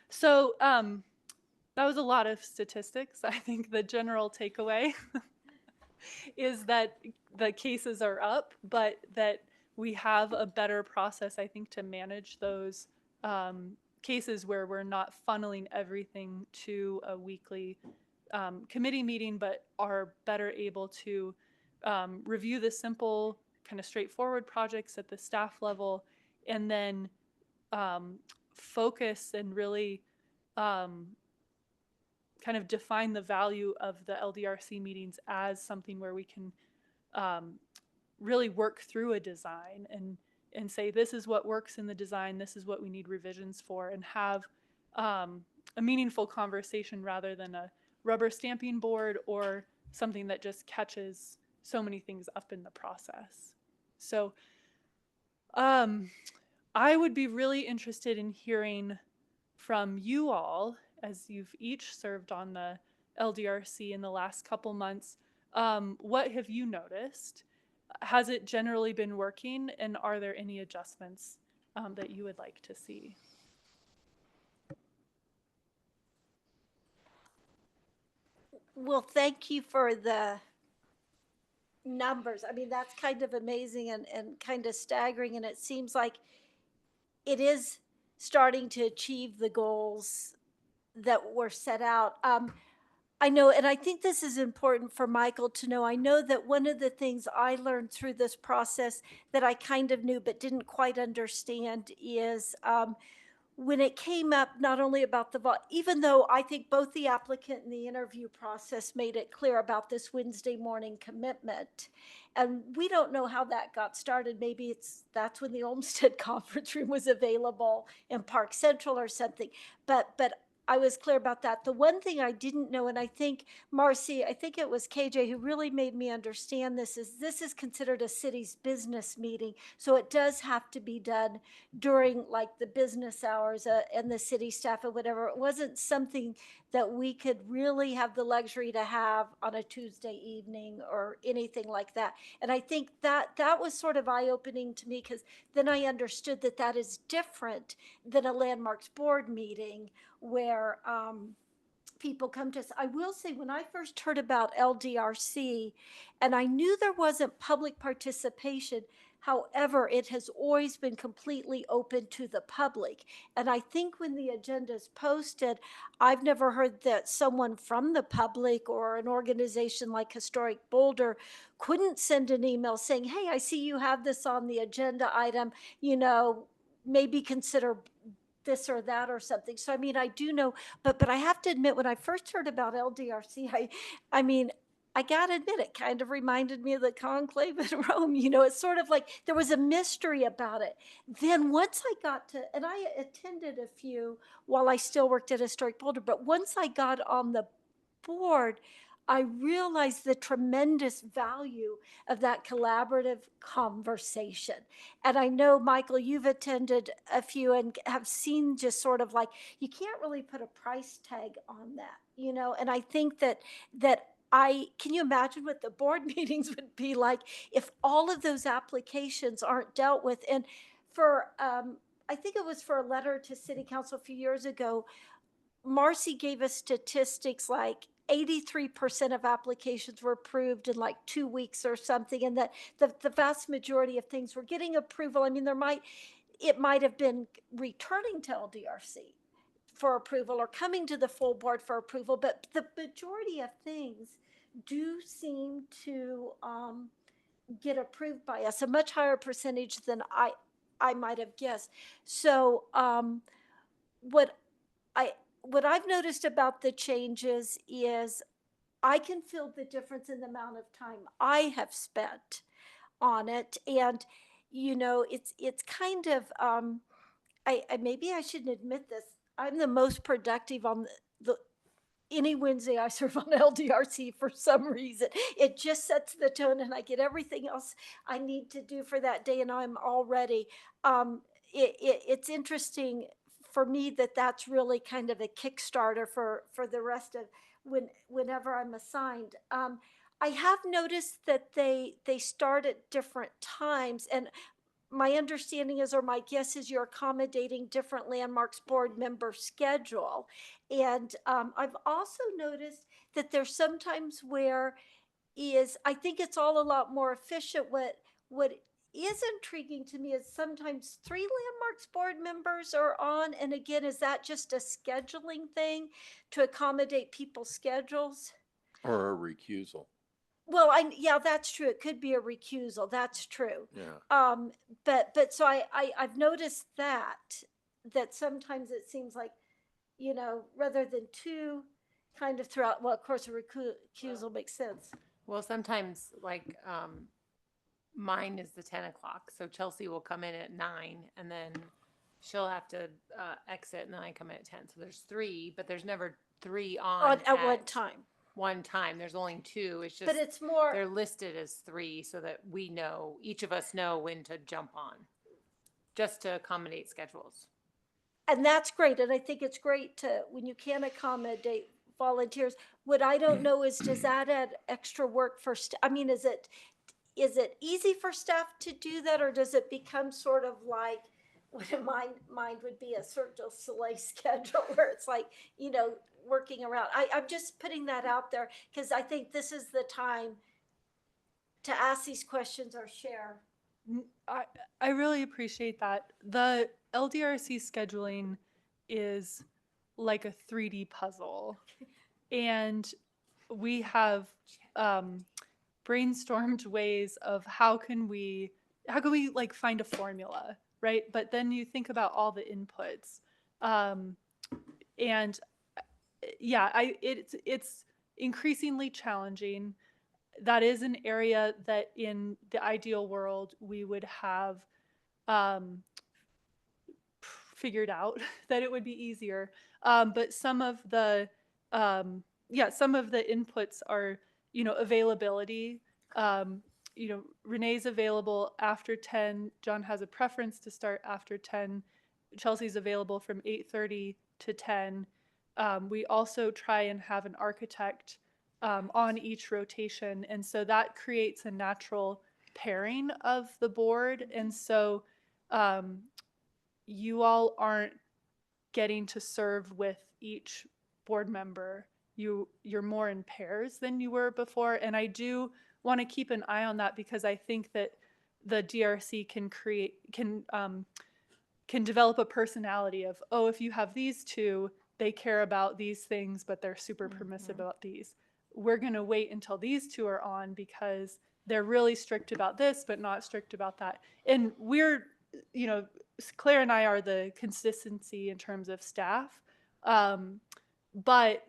So that was a lot of statistics. I think the general takeaway is that the cases are up, but that we have a better process, I think, to manage those cases where we're not funneling everything to a weekly committee meeting, but are better able to review the simple, kind of straightforward projects at the staff level, and then focus and really kind of define the value of the LDRC meetings as something where we can really work through a design and say, this is what works in the design, this is what we need revisions for, and have a meaningful conversation rather than a rubber stamping board or something that just catches so many things up in the process. So I would be really interested in hearing from you all, as you've each served on the LDRC in the last couple months. What have you noticed? Has it generally been working, and are there any adjustments that you would like to see? Well, thank you for the numbers. I mean, that's kind of amazing and kind of staggering. And it seems like it is starting to achieve the goals that were set out. I know, and I think this is important for Michael to know. I know that one of the things I learned through this process that I kind of knew but didn't quite understand is when it came up, not only about even though I think both the applicant and the interview process made it clear about this Wednesday morning commitment, and we don't know how that got started. Maybe that's when the Olmsted conference room was available in Park Central or something. But I was clear about that. The one thing I didn't know, and I think Marcy, I think it was KJ who really made me understand this is considered a city's business meeting. So it does have to be done during like the business hours and the city staff or whatever. It wasn't something that we could really have the luxury to have on a Tuesday evening or anything like that. And I think that was sort of eye-opening to me, because then I understood that that is different than a Landmarks board meeting where people come to us. I will say, when I first heard about LDRC, and I knew there wasn't public participation, however, it has always been completely open to the public. And I think when the agenda is posted, I've never heard that someone from the public or an organization like Historic Boulder couldn't send an email saying, hey, I see you have this on the agenda item, you know, maybe consider this or that or something. So, I mean, I do know, but I have to admit, when I first heard about LDRC, I mean, I gotta admit, it kind of reminded me of the conclave in Rome. You know, it's sort of like there was a mystery about it. Then once I got to, and I attended a few while I still worked at Historic Boulder, but once I got on the board, I realized the tremendous value of that collaborative conversation. And I know, Michael, you've attended a few and have seen just sort of like, you can't really put a price tag on that, you know? And I think that can you imagine what the board meetings would be like if all of those applications aren't dealt with? And for, I think it was for a letter to City Council a few years ago, Marcy gave us statistics like 83% of applications were approved in like 2 weeks or something, and that the vast majority of things were getting approval. I mean, it might have been returning to LDRC for approval or coming to the full board for approval, but the majority of things do seem to get approved by us, a much higher percentage than I might have guessed. So what I've noticed about the changes is I can feel the difference in the amount of time I have spent on it. And, you know, it's kind of, I maybe I shouldn't admit this. I'm the most productive on any Wednesday I serve on LDRC for some reason. It just sets the tone, and I get everything else I need to do for that day, and I'm all ready. It's interesting for me that that's really kind of a Kickstarter for the rest of whenever I'm assigned. I have noticed that they start at different times, and my understanding is, or my guess is, you're accommodating different Landmarks board member schedule. And I've also noticed that there's sometimes where I think it's all a lot more efficient. What is intriguing to me is sometimes 3 Landmarks board members are on. And again, is that just a scheduling thing to accommodate people's schedules? Or a recusal. Well, yeah, that's true. It could be a recusal. That's true. Yeah. But so I've noticed that sometimes it seems like, you know, rather than 2 kind of throughout, well, of course, a recusal makes sense. Well, sometimes like mine is the 10 o'clock. So Chelsea will come in at 9 and then she'll have to exit, and then I come in at 10. So there's 3, but there's never 3 on At one time. One time. There's only 2. It's just, But it's more, they're listed as 3 so that we know, each of us know when to jump on, just to accommodate schedules. and that's great. And I think it's great when you can accommodate volunteers. What I don't know is, does that add extra work for, I mean, is it easy for staff to do that, or does it become sort of like what in my mind would be a Cirque du Soleil schedule, where it's like, you know, working around? I'm just putting that out there because I think this is the time to ask these questions or share. I really appreciate that. The LDRC scheduling is like a 3D puzzle. And we have brainstormed ways of how can we like find a formula, right? But then you think about all the inputs. And yeah, it's increasingly challenging. That is an area that in the ideal world we would have figured out that it would be easier. But some of the some of the inputs are, availability. Renee's available after 10. John has a preference to start after 10. Chelsea's available from 8:30 to 10. We also try and have an architect on each rotation. And so that creates a natural pairing of the board. And so you all aren't getting to serve with each board member. You're more in pairs than you were before. And I do want to keep an eye on that, because I think that the DRC can develop a personality of, oh, if you have these two, they care about these things, but they're super permissive about these. We're going to wait until these two are on because they're really strict about this, but not strict about that. And we're, Claire and I are the consistency in terms of staff. But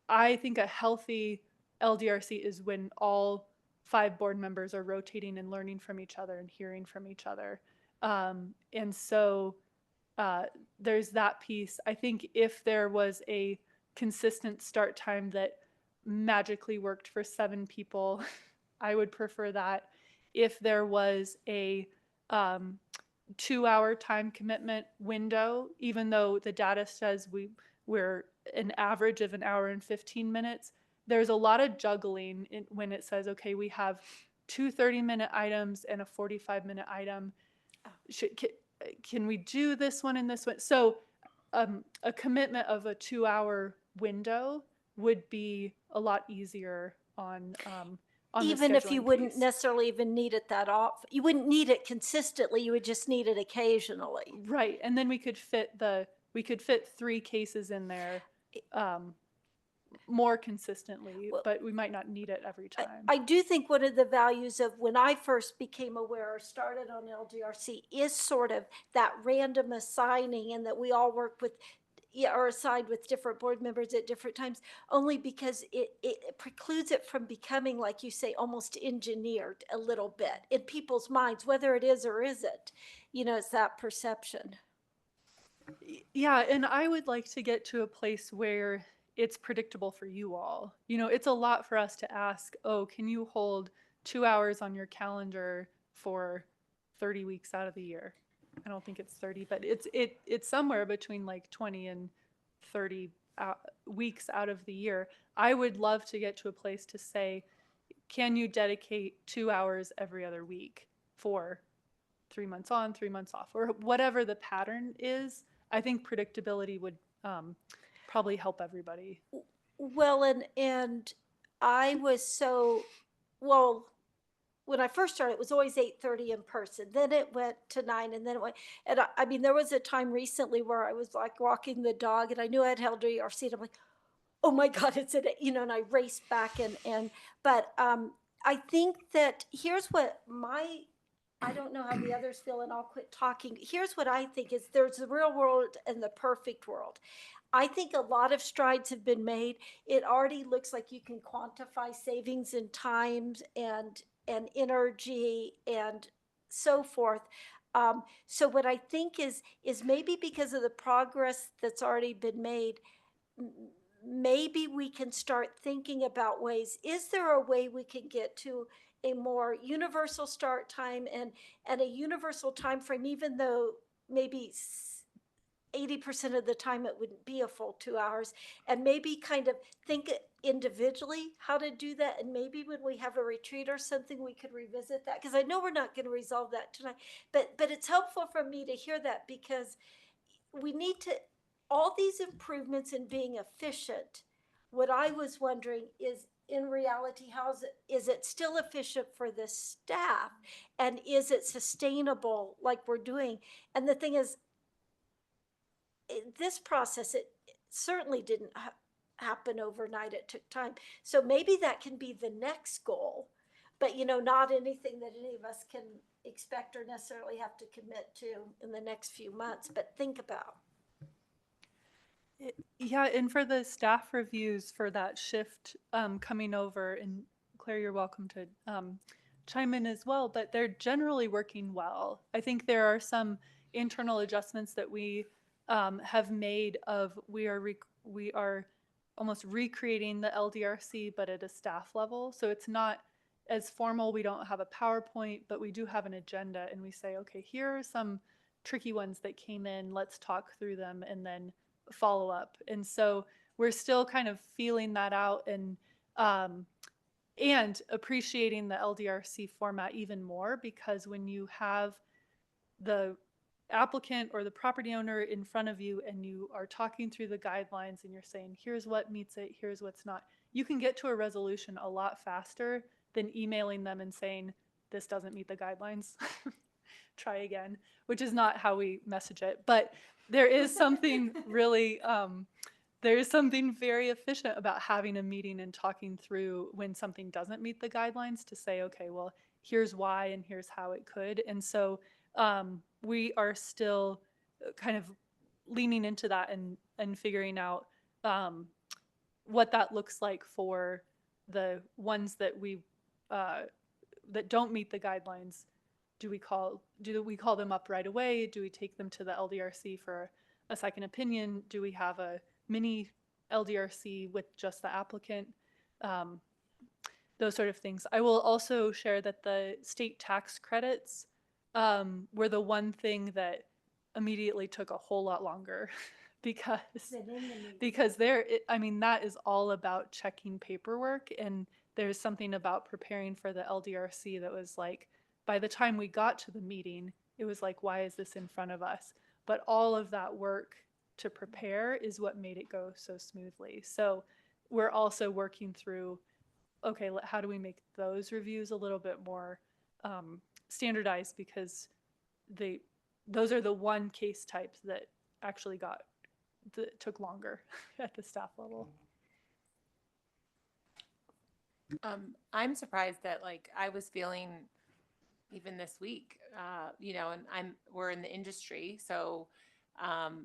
I think a healthy LDRC is when all 5 board members are rotating and learning from each other and hearing from each other. And so there's that piece. I think if there was a consistent start time that magically worked for 7 people, I would prefer that. If there was a 2-hour time commitment window, even though the data says we're an average of 1 hour and 15 minutes, there's a lot of juggling when it says, okay, we have 2 30-minute items and a 45-minute item. Can we do this one and this one? So a commitment of a 2-hour window would be a lot easier on even the if you scheduling wouldn't piece. necessarily even need it that often. You wouldn't need it consistently. You would just need it occasionally. Right. And then we could fit 3 cases in there more consistently, but we might not need it every time. I do think one of the values of when I first became aware or started on LDRC is sort of that random assigning, and that we all work with or assigned with different board members at different times, only because it precludes it from becoming, like you say, almost engineered a little bit in people's minds, whether it is or isn't. It's that perception. Yeah, and I would like to get to a place where it's predictable for you all. It's a lot for us to ask, oh, can you hold 2 hours on your calendar for 30 weeks out of the year? I don't think it's 30, but it's somewhere between like 20 and 30 weeks out of the year. I would love to get to a place to say, can you dedicate 2 hours every other week for 3 months on, 3 months off, or whatever the pattern is? I think predictability would probably help everybody. Well, and I was when I first started, it was always 8:30 in person. Then it went to 9, and then it went. And I mean, there was a time recently where I was like walking the dog, and I knew I had held LDRC, and I'm like, oh my God, it's at 8, and I raced back but I think that here's what I don't know how the others feel, and I'll quit talking. Here's what I think is there's the real world and the perfect world. I think a lot of strides have been made. It already looks like you can quantify savings in times and energy and so forth. So what I think is maybe because of the progress that's already been made, maybe we can start thinking about ways. Is there a way we can get to a more universal start time and a universal time frame, even though maybe 80% of the time it wouldn't be a full 2 hours, and maybe kind of think individually how to do that. And maybe when we have a retreat or something, we could revisit that, because I know we're not going to resolve that tonight, but it's helpful for me to hear that, because we need to, all these improvements in being efficient. What I was wondering is, in reality, is it still efficient for the staff, and is it sustainable like we're doing? And the thing is, this process, it certainly didn't happen overnight. It took time. So maybe that can be the next goal, but not anything that any of us can expect or necessarily have to commit to in the next few months, but think about. Yeah, and for the staff reviews for that shift coming over, and Claire, you're welcome to chime in as well, but they're generally working well. I think there are some internal adjustments that we have made of we are almost recreating the LDRC, but at a staff level. So it's not as formal. We don't have a PowerPoint, but we do have an agenda, and we say, okay, here are some tricky ones that came in. Let's talk through them and then follow up. And so we're still kind of feeling that out and appreciating the LDRC format even more, because when you have the applicant or the property owner in front of you and you are talking through the guidelines and you're saying, here's what meets it, here's what's not, you can get to a resolution a lot faster than emailing them and saying, this doesn't meet the guidelines. Try again, which is not how we message it. But there is something really, there is something very efficient about having a meeting and talking through when something doesn't meet the guidelines to say, okay, well, here's why and here's how it could. And so we are still kind of leaning into that and figuring out what that looks like for the ones that we that don't meet the guidelines. Do we call them up right away? Do we take them to the LDRC for a second opinion? Do we have a mini LDRC with just the applicant? Those sort of things. I will also share that the state tax credits were the one thing that immediately took a whole lot longer because I mean, that is all about checking paperwork, and there's something about preparing for the LDRC that was like, by the time we got to the meeting, it was like, why is this in front of us? But all of that work to prepare is what made it go so smoothly. So we're also working through, okay, how do we make those reviews a little bit more standardized, because those are the one case types that actually took longer at the staff level. I'm surprised that, like, I was feeling even this week, you know, and we're in the industry, so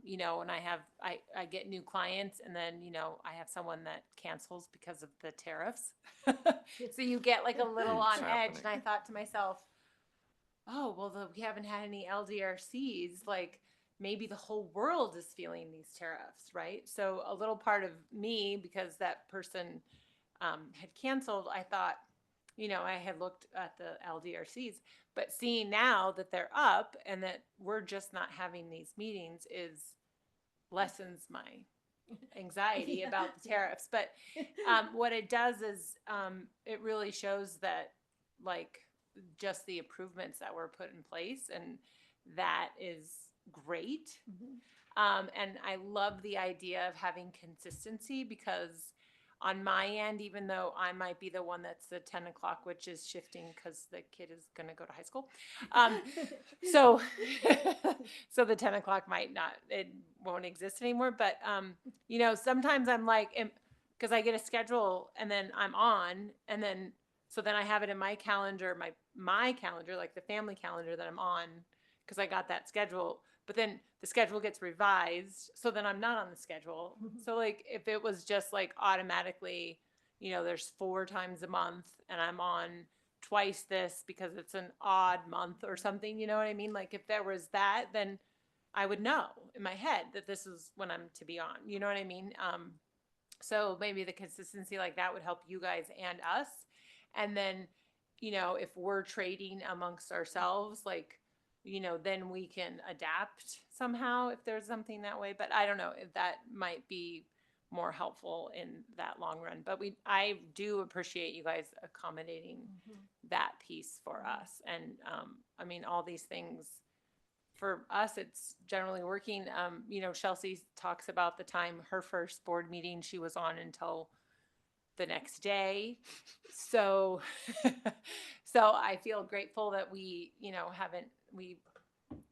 you know, and I get new clients, and then, you know, I have someone that cancels because of the tariffs. So you get like a little on edge, and I thought to myself, oh, well, we haven't had any LDRCs, like maybe the whole world is feeling these tariffs, right? So a little part of me, because that person had canceled, I thought, you know, I had looked at the LDRCs, but seeing now that they're up and that we're just not having these meetings lessens my anxiety about the tariffs. But what it does is it really shows that, like, just the improvements that were put in place, and that is great. And I love the idea of having consistency, because on my end, even though I might be the one that's the 10 o'clock, which is shifting because the kid is going to go to high school. So the 10 o'clock it won't exist anymore. But, you know, sometimes I'm like, because I get a schedule and then I'm on, and then, so then I have it in my calendar, my calendar, like the family calendar that I'm on, because I got that schedule. But then the schedule gets revised, so then I'm not on the schedule. So, like, if it was just like automatically, you know, there's 4 times a month and I'm on twice this because it's an odd month or something, you know what I mean? Like, if there was that, then I would know in my head that this is when I'm to be on, you know what I mean? So maybe the consistency like that would help you guys and us. And then, you know, if we're trading amongst ourselves, like, you know, then we can adapt somehow if there's something that way. But I don't know if that might be more helpful in that long run. But I do appreciate you guys accommodating that piece for us. And I mean, all these things for us, it's generally working. You know, Chelsea talks about the time her first board meeting, she was on until the next day. So, so I feel grateful that we, you know,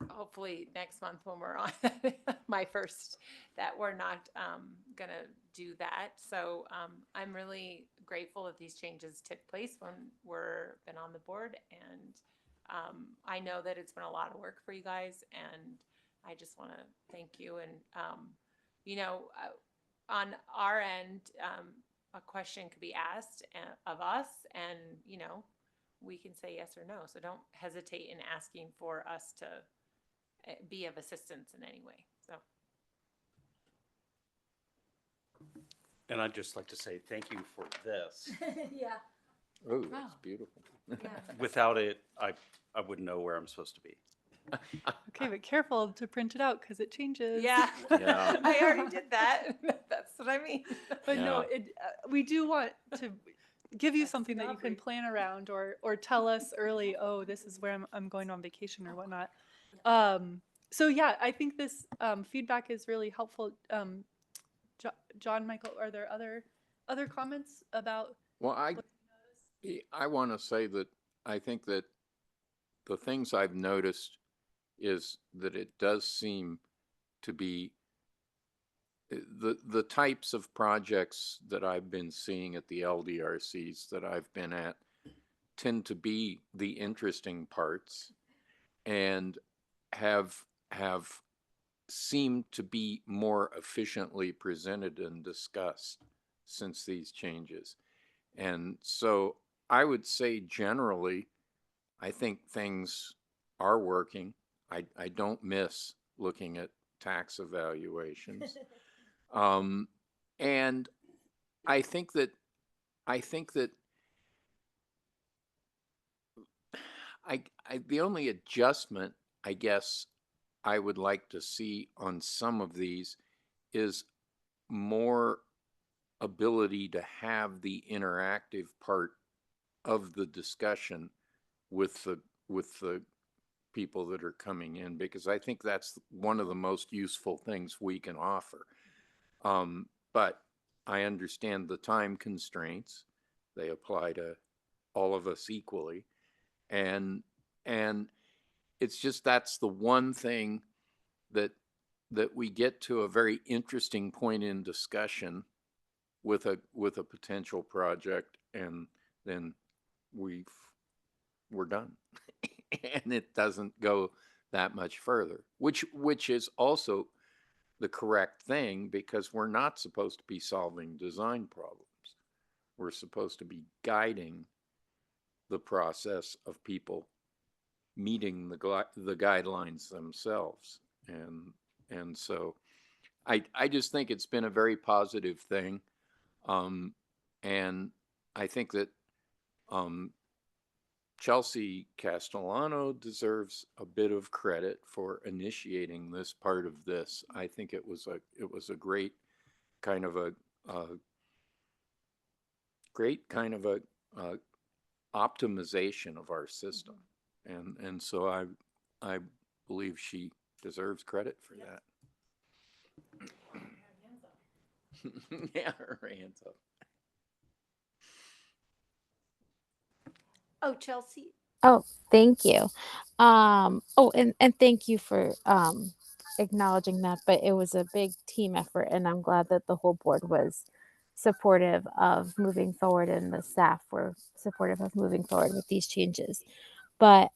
hopefully next month when we're on my first, that we're not gonna do that. So I'm really grateful that these changes took place when we're been on the board, and I know that it's been a lot of work for you guys, and I just want to thank you. And you know, on our end, a question could be asked of us, and, you know, we can say yes or no. So don't hesitate in asking for us to be of assistance in any way. So. And I'd just like to say thank you for this. Yeah. Oh, Wow. that's beautiful. Without it, I wouldn't know where I'm supposed to be. Okay, but careful to print it out because it changes. Yeah. Yeah. I already did that. That's what I mean. But no, Yeah. we do want to give you something that you can plan around or tell us early, oh, this is where I'm going on vacation or whatnot. So yeah, I think this feedback is really helpful. John, Michael, are there other comments about? Well, I want to say that I think that the things I've noticed is that it does seem to be the types of projects that I've been seeing at the LDRCs that I've been at tend to be the interesting parts and have seemed to be more efficiently presented and discussed since these changes. And so I would say generally, I think things are working. I don't miss looking at tax evaluations. And I think that the only adjustment I guess I would like to see on some of these is more ability to have the interactive part of the discussion with the people that are coming in, because I think that's one of the most useful things we can offer. But I understand the time constraints. They apply to all of us equally. And it's just, that's the one thing that we get to a very interesting point in discussion with a potential project, and then we're done. And it doesn't go that much further, which is also the correct thing, because we're not supposed to be solving design problems. We're supposed to be guiding the process of people meeting the guidelines themselves. And so I just think it's been a very positive thing. And I think that Chelsea Castellano deserves a bit of credit for initiating this part of this. I think it was a great kind of a optimization of our system, and so I believe she deserves credit for that. Yeah, her hands up. Oh, Chelsea. Oh, thank you. Oh, and thank you for acknowledging that, but it was a big team effort, and I'm glad that the whole board was supportive of moving forward and the staff were supportive of moving forward with these changes. But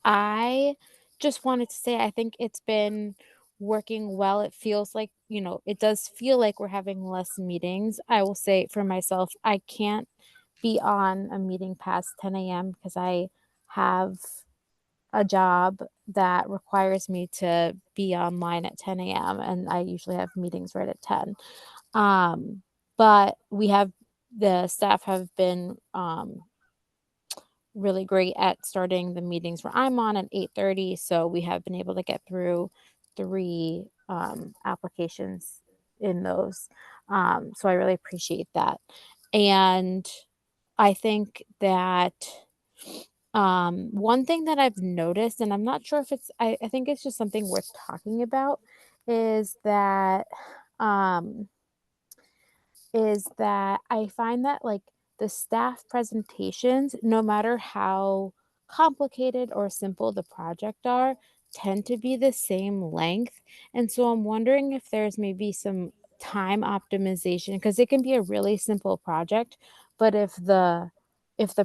I just wanted to say I think it's been working well. It feels like, it does feel like we're having less meetings. I will say for myself, I can't be on a meeting past 10 a.m. because I have a job that requires me to be online at 10 a.m. and I usually have meetings right at 10. But the staff have been really great at starting the meetings where I'm on at 8:30. So we have been able to get through 3 applications in those. So I really appreciate that. And I think that one thing that I've noticed, and I'm not sure if I think it's just something worth talking about, is that um, I find that like the staff presentations, no matter how complicated or simple the project are, tend to be the same length. And so I'm wondering if there's maybe some time optimization, because it can be a really simple project, but if the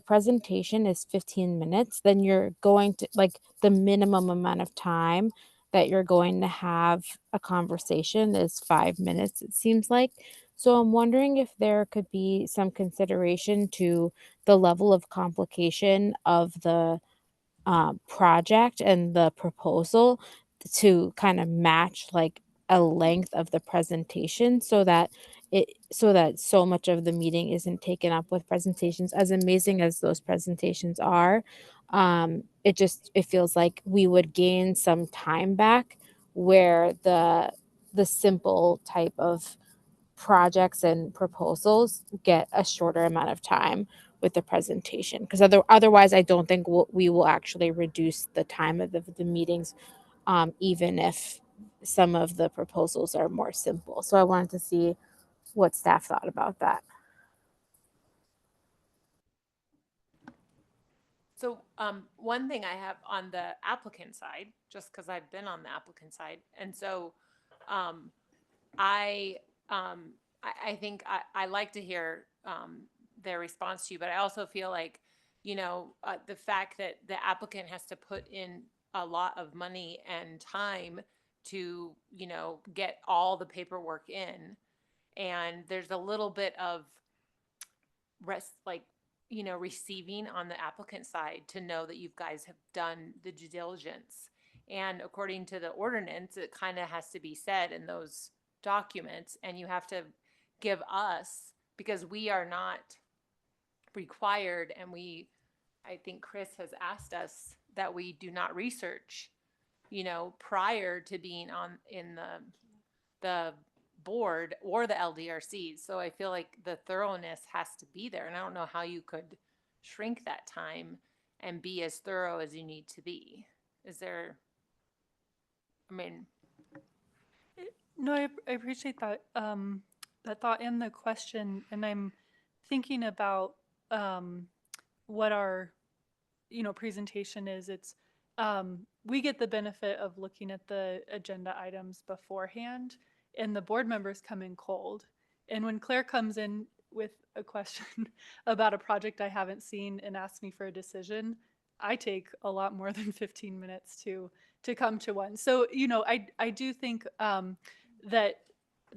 presentation is 15 minutes, then you're going to like the minimum amount of time that you're going to have a conversation is 5 minutes, it seems like. So I'm wondering if there could be some consideration to the level of complication of the project and the proposal to kind of match like a length of the presentation so that so much of the meeting isn't taken up with presentations. As amazing as those presentations are, it feels like we would gain some time back where the simple type of projects and proposals get a shorter amount of time with the presentation, because otherwise I don't think we will actually reduce the time of the meetings, even if some of the proposals are more simple. So I wanted to see what staff thought about that. So one thing I have on the applicant side, just because I've been on the applicant side, and so I think I like to hear their response to you, but I also feel like, the fact that the applicant has to put in a lot of money and time to, get all the paperwork in, and there's a little bit of receiving on the applicant side to know that you guys have done the due diligence. And according to the ordinance, it kind of has to be said in those documents, and you have to give us, because we are not required, and I think Chris has asked us that we do not research, prior to being in the board or the LDRC. So I feel like the thoroughness has to be there. And I don't know how you could shrink that time and be as thorough as you need to be. No, I appreciate that that thought and the question, and I'm thinking about what our presentation is. It's we get the benefit of looking at the agenda items beforehand, and the board members come in cold. And when Claire comes in with a question about a project I haven't seen and asks me for a decision, I take a lot more than 15 minutes to come to one. So, I do think that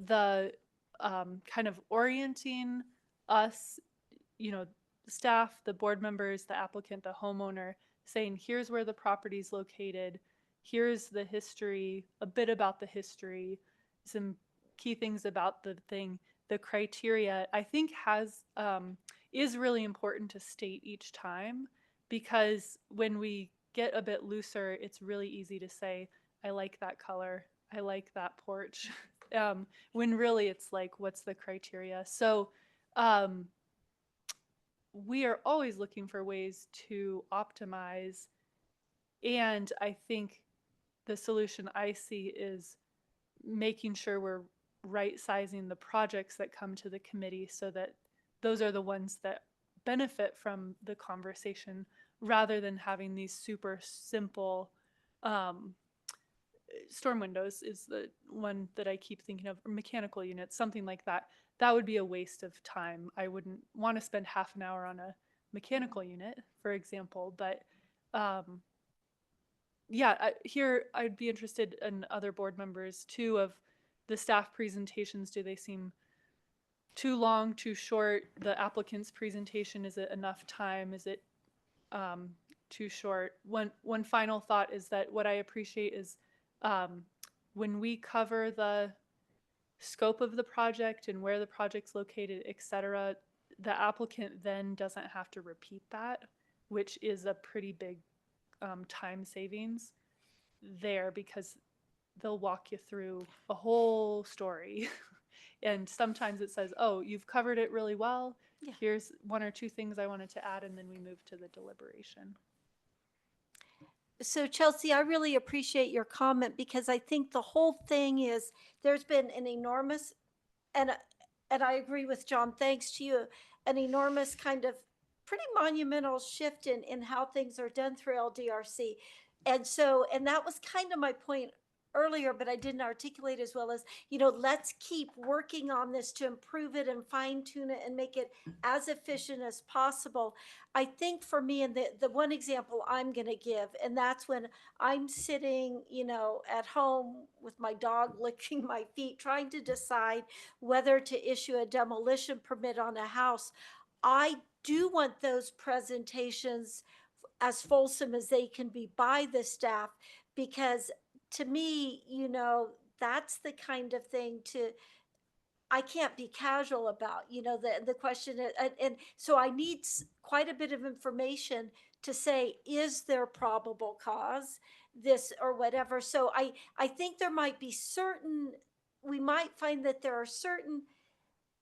the kind of orienting us, staff, the board members, the applicant, the homeowner, saying, here's where the property is located, here's the history, a bit about the history, some key things about the thing, the criteria, I think is really important to state each time, because when we get a bit looser, it's really easy to say, I like that color, I like that porch, when really it's like, what's the criteria? So we are always looking for ways to optimize. And I think the solution I see is making sure we're right sizing the projects that come to the committee so that those are the ones that benefit from the conversation, rather than having these super simple storm windows is the one that I keep thinking of, or mechanical units, something like that. That would be a waste of time. I wouldn't want to spend half an hour on a mechanical unit, for example. But here I'd be interested in other board members too, of the staff presentations. Do they seem too long, too short? The applicant's presentation, is it enough time? Is it too short? One final thought is that what I appreciate is when we cover the scope of the project and where the project's located, etc., the applicant then doesn't have to repeat that, which is a pretty big time savings there, because they'll walk you through a whole story. And sometimes it says, oh, you've covered it really well. Yeah. Here's one or two things I wanted to add, and then we move to the deliberation. So Chelsea, I really appreciate your comment, because I think the whole thing is there's been an enormous, and I agree with John, thanks to you, an enormous kind of pretty monumental shift in how things are done through LDRC. And that was kind of my point earlier, but I didn't articulate as well as, let's keep working on this to improve it and fine tune it and make it as efficient as possible. I think for me, and the one example I'm going to give, and that's when I'm sitting, at home with my dog licking my feet, trying to decide whether to issue a demolition permit on a house. I do want those presentations as fulsome as they can be by the staff, because to me, that's the kind of thing I can't be casual about, the question, and so I need quite a bit of information to say, is there probable cause, this or whatever. So I think there might be we might find that there are certain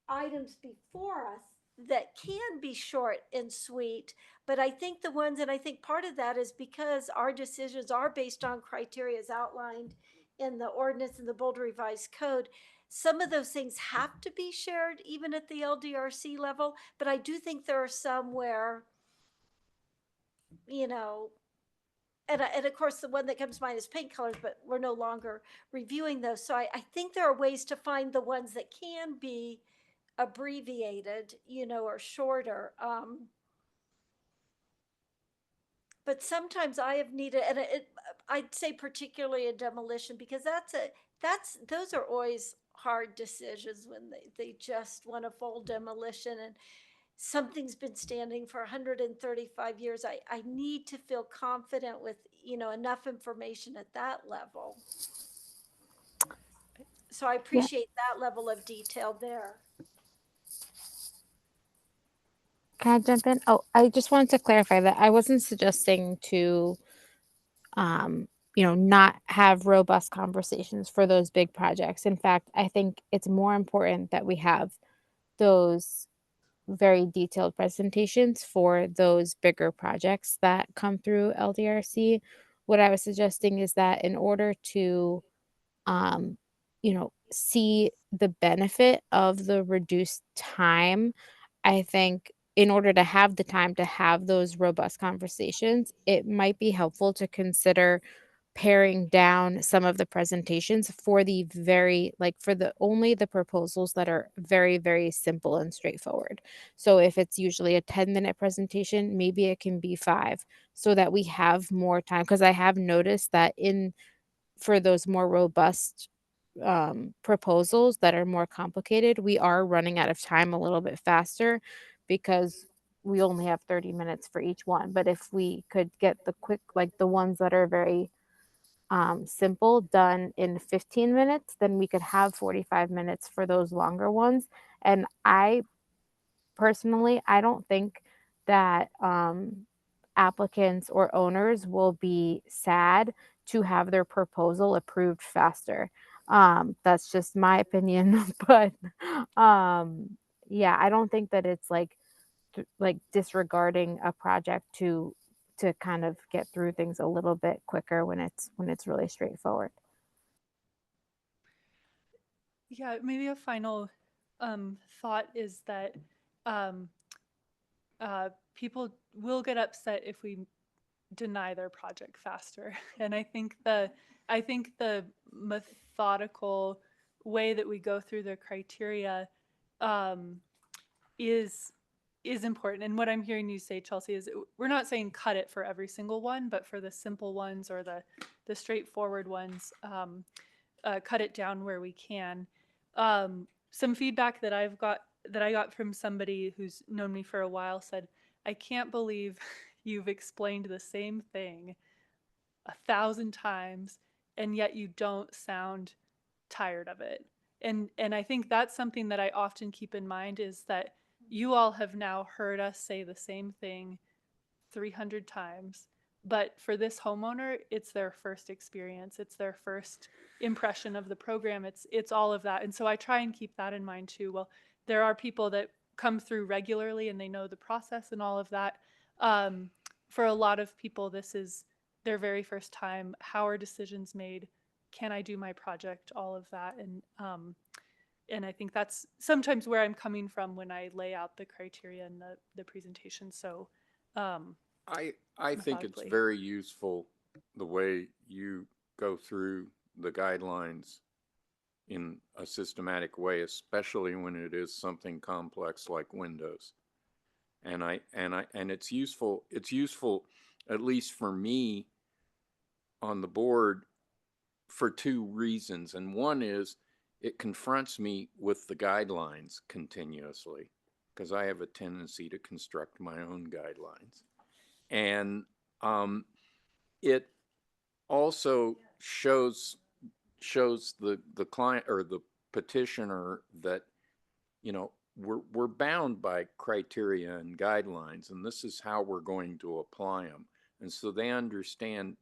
items before us that can be short and sweet, but I think and I think part of that is because our decisions are based on criteria as outlined in the ordinance and the Boulder Revised Code. Some of those things have to be shared even at the LDRC level, but I do think there are some where, and of course the one that comes to mind is paint colors, but we're no longer reviewing those. So I think there are ways to find the ones that can be abbreviated, or shorter. But sometimes I have needed, and I'd say particularly in demolition, because those are always hard decisions when they just want a full demolition and something's been standing for 135 years. I need to feel confident with, enough information at that level. So I appreciate that level of detail there. Can I jump in? Oh, I just wanted to clarify that I wasn't suggesting to, not have robust conversations for those big projects. In fact, I think it's more important that we have those very detailed presentations for those bigger projects that come through LDRC. What I was suggesting is that in order to, see the benefit of the reduced time, I think in order to have the time to have those robust conversations, it might be helpful to consider paring down some of the presentations for only the proposals that are very, very simple and straightforward. So if it's usually a 10-minute presentation, maybe it can be 5, so that we have more time. Because I have noticed that for those more robust proposals that are more complicated, we are running out of time a little bit faster because we only have 30 minutes for each one. But if we could get the ones that are very simple done in 15 minutes, then we could have 45 minutes for those longer ones. And I don't think that applicants or owners will be sad to have their proposal approved faster. That's just my opinion, but yeah, I don't think that it's like disregarding a project to kind of get through things a little bit quicker when it's really straightforward. Yeah, maybe a final thought is that people will get upset if we deny their project faster. And I think the methodical way that we go through the criteria is important. And what I'm hearing you say, Chelsea, is we're not saying cut it for every single one, but for the simple ones or the straightforward ones, cut it down where we can. Some feedback that I got from somebody who's known me for a while said, I can't believe you've explained the same thing 1,000 times and yet you don't sound tired of it. And I think that's something that I often keep in mind, is that you all have now heard us say the same thing 300 times. But for this homeowner, it's their first experience. It's their first impression of the program. It's all of that. And so I try and keep that in mind too. Well, there are people that come through regularly and they know the process and all of that. For a lot of people, this is their very first time. How are decisions made? Can I do my project? All of that. And I think that's sometimes where I'm coming from when I lay out the criteria and the presentation. So I think it's methodically. very useful the way you go through the guidelines in a systematic way, especially when it is something complex like windows. And it's useful, at least for me on the board, for 2 reasons. And one is it confronts me with the guidelines continuously, because I have a tendency to construct my own guidelines. And It also shows the client or the petitioner that, you know, we're bound by criteria and guidelines, and this is how we're going to apply them. And so they understand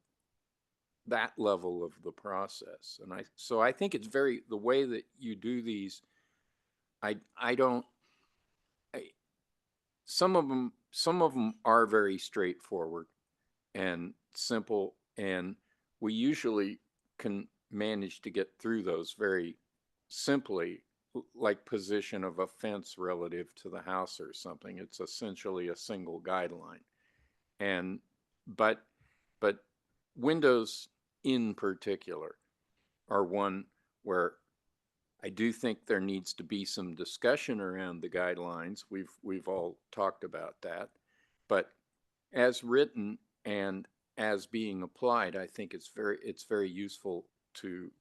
that level of the process. And so I think it's the way that you do these, I don't, some of them are very straightforward and simple, and we usually can manage to get through those very simply, like position of a fence relative to the house or something. It's essentially a single guideline. And but windows in particular are one where I do think there needs to be some discussion around the guidelines. We've all talked about that. But as written and as being applied, I think it's very useful to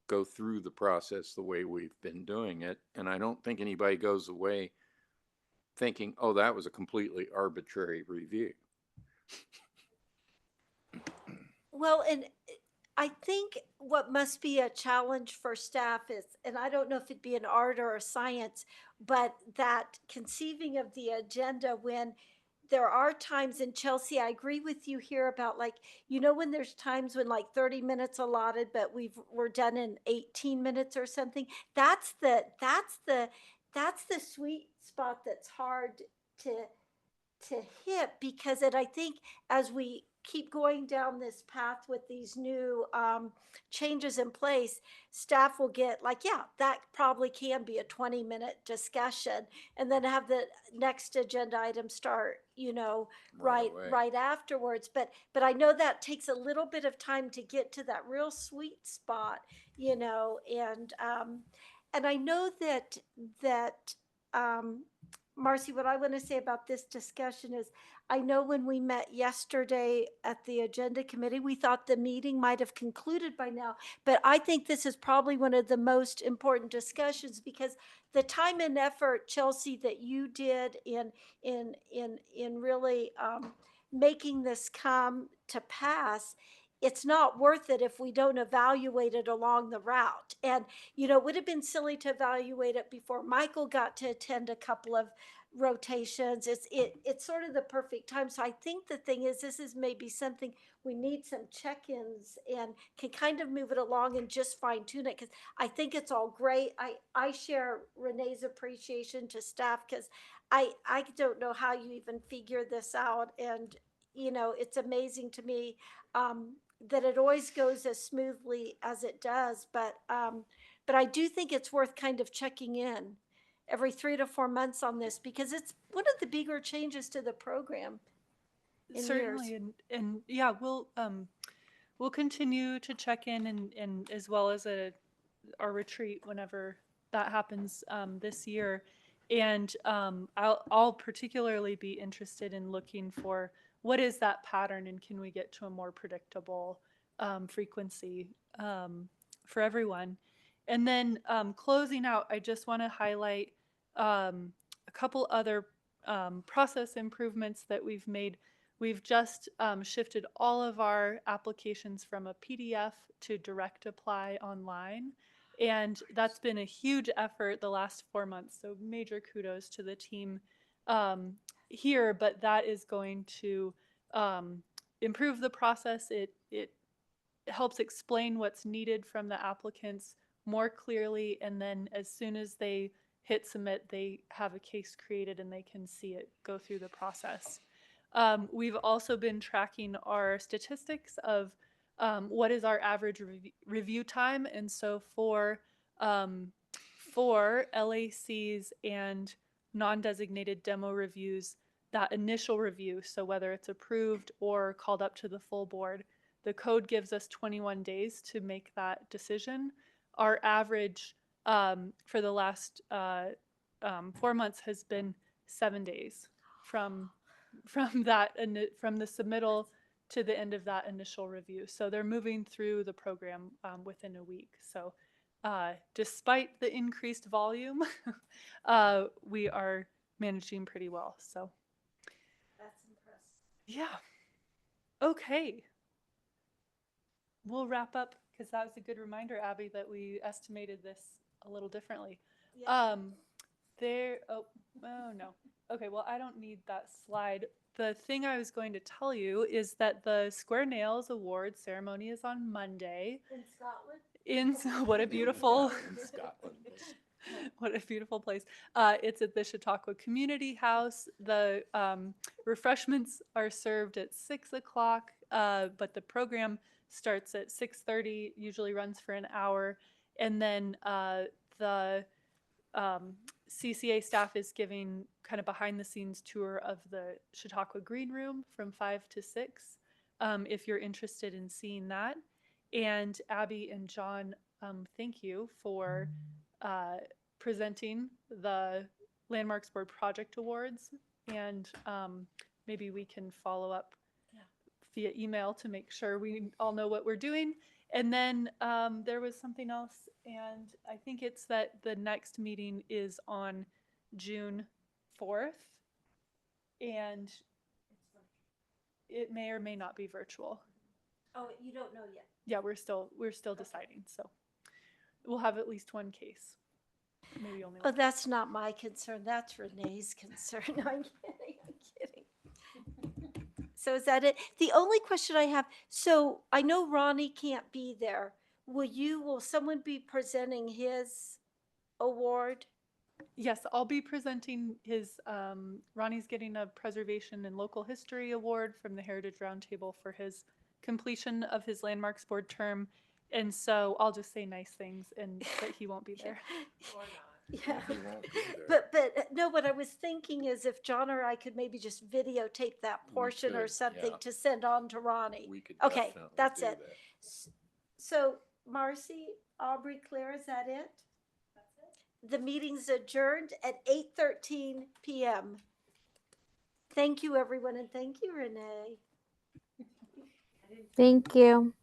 go through the process the way we've been doing it. And I don't think anybody goes away thinking, oh, that was a completely arbitrary review. Well, and I think what must be a challenge for staff is, and I don't know if it'd be an art or a science, but that conceiving of the agenda when there are times in Chelsea, I agree with you here about like, you know, when there's times when like 30 minutes allotted, but we're done in 18 minutes or something. That's the sweet spot that's hard to hit, because I think as we keep going down this path with these new changes in place, staff will get like, yeah, that probably can be a 20-minute discussion, and then have the next agenda item start, you know, right afterwards. But I know that takes a little bit of time to get to that real sweet spot, you know, and I know that Marcy, what I want to say about this discussion is, I know when we met yesterday at the agenda committee, we thought the meeting might have concluded by now, but I think this is probably one of the most important discussions, because the time and effort, Chelsea, that you did in really making this come to pass, it's not worth it if we don't evaluate it along the route. And, you know, it would have been silly to evaluate it before Michael got to attend a couple of rotations. It's sort of the perfect time. So I think the thing is, this is maybe something we need some check-ins and can kind of move it along and just fine tune it. Cause I think it's all great. I share Renee's appreciation to staff, cause I don't know how you even figure this out. And, you know, it's amazing to me, that it always goes as smoothly as it does. But I do think it's worth kind of checking in every 3 to 4 months on this, because it's one of the bigger changes to the program in Certainly, years. and yeah, we'll continue to check in, and as well as our retreat whenever that happens this year. And I'll particularly be interested in looking for what is that pattern, and can we get to a more predictable frequency for everyone. And then closing out, I just want to highlight a couple other process improvements that we've made. We've just shifted all of our applications from a PDF to direct apply online. And that's been a huge effort the last 4 months. So major kudos to the team here, but that is going to improve the process. It helps explain what's needed from the applicants more clearly. And then as soon as they hit submit, they have a case created and they can see it go through the process. We've also been tracking our statistics of what is our average review time. And so for LACs and non-designated demo reviews, that initial review, so whether it's approved or called up to the full board, the code gives us 21 days to make that decision. Our average for the last 4 months has been 7 days from the submittal to the end of that initial review. So they're moving through the program within a week. So despite the increased volume, we are managing pretty well. So That's impressive. yeah. Okay. We'll wrap up because that was a good reminder, Abby, that we estimated this a little differently. Oh no. Okay, well, I don't need that slide. The thing I was going to tell you is that the Square Nails Award ceremony is on Monday. In Scotland? What a beautiful, In Scotland. what a beautiful place. It's at the Chautauqua Community House. The refreshments are served at 6 o'clock, but the program starts at 6:30, usually runs for an hour. And then the CCA staff is giving kind of behind the scenes tour of the Chautauqua Green Room from 5 to 6, if you're interested in seeing that. And Abby and John, thank you for presenting the Landmarks Board Project Awards. And maybe we can follow up via email to make sure we all know what we're doing. And then there was something else, and I think it's that the next meeting is on June 4th, and it may or may not be virtual. Oh, you don't know yet. Yeah, we're still deciding. So we'll have at least one case. Maybe only Oh, one. that's not my concern. That's Renee's concern. No, I'm kidding. I'm kidding. So is that it? The only question I have, so I know Ronnie can't be there. Will someone be presenting his award? Yes, I'll be presenting his, Ronnie's getting a Preservation and Local History Award from the Heritage Roundtable for his completion of his Landmarks Board term. And so I'll just say nice things and that he won't be there. Yeah. He won't be there. But no, what I was thinking is if John or I could maybe just videotape that portion or could, something yeah. to send on to Ronnie. We could Okay, definitely that's do it. that. So Marcy, Aubrey, Claire, is that it? The meeting's adjourned at 8:13 p.m. Thank you, everyone, and thank you, Renee. Thank you.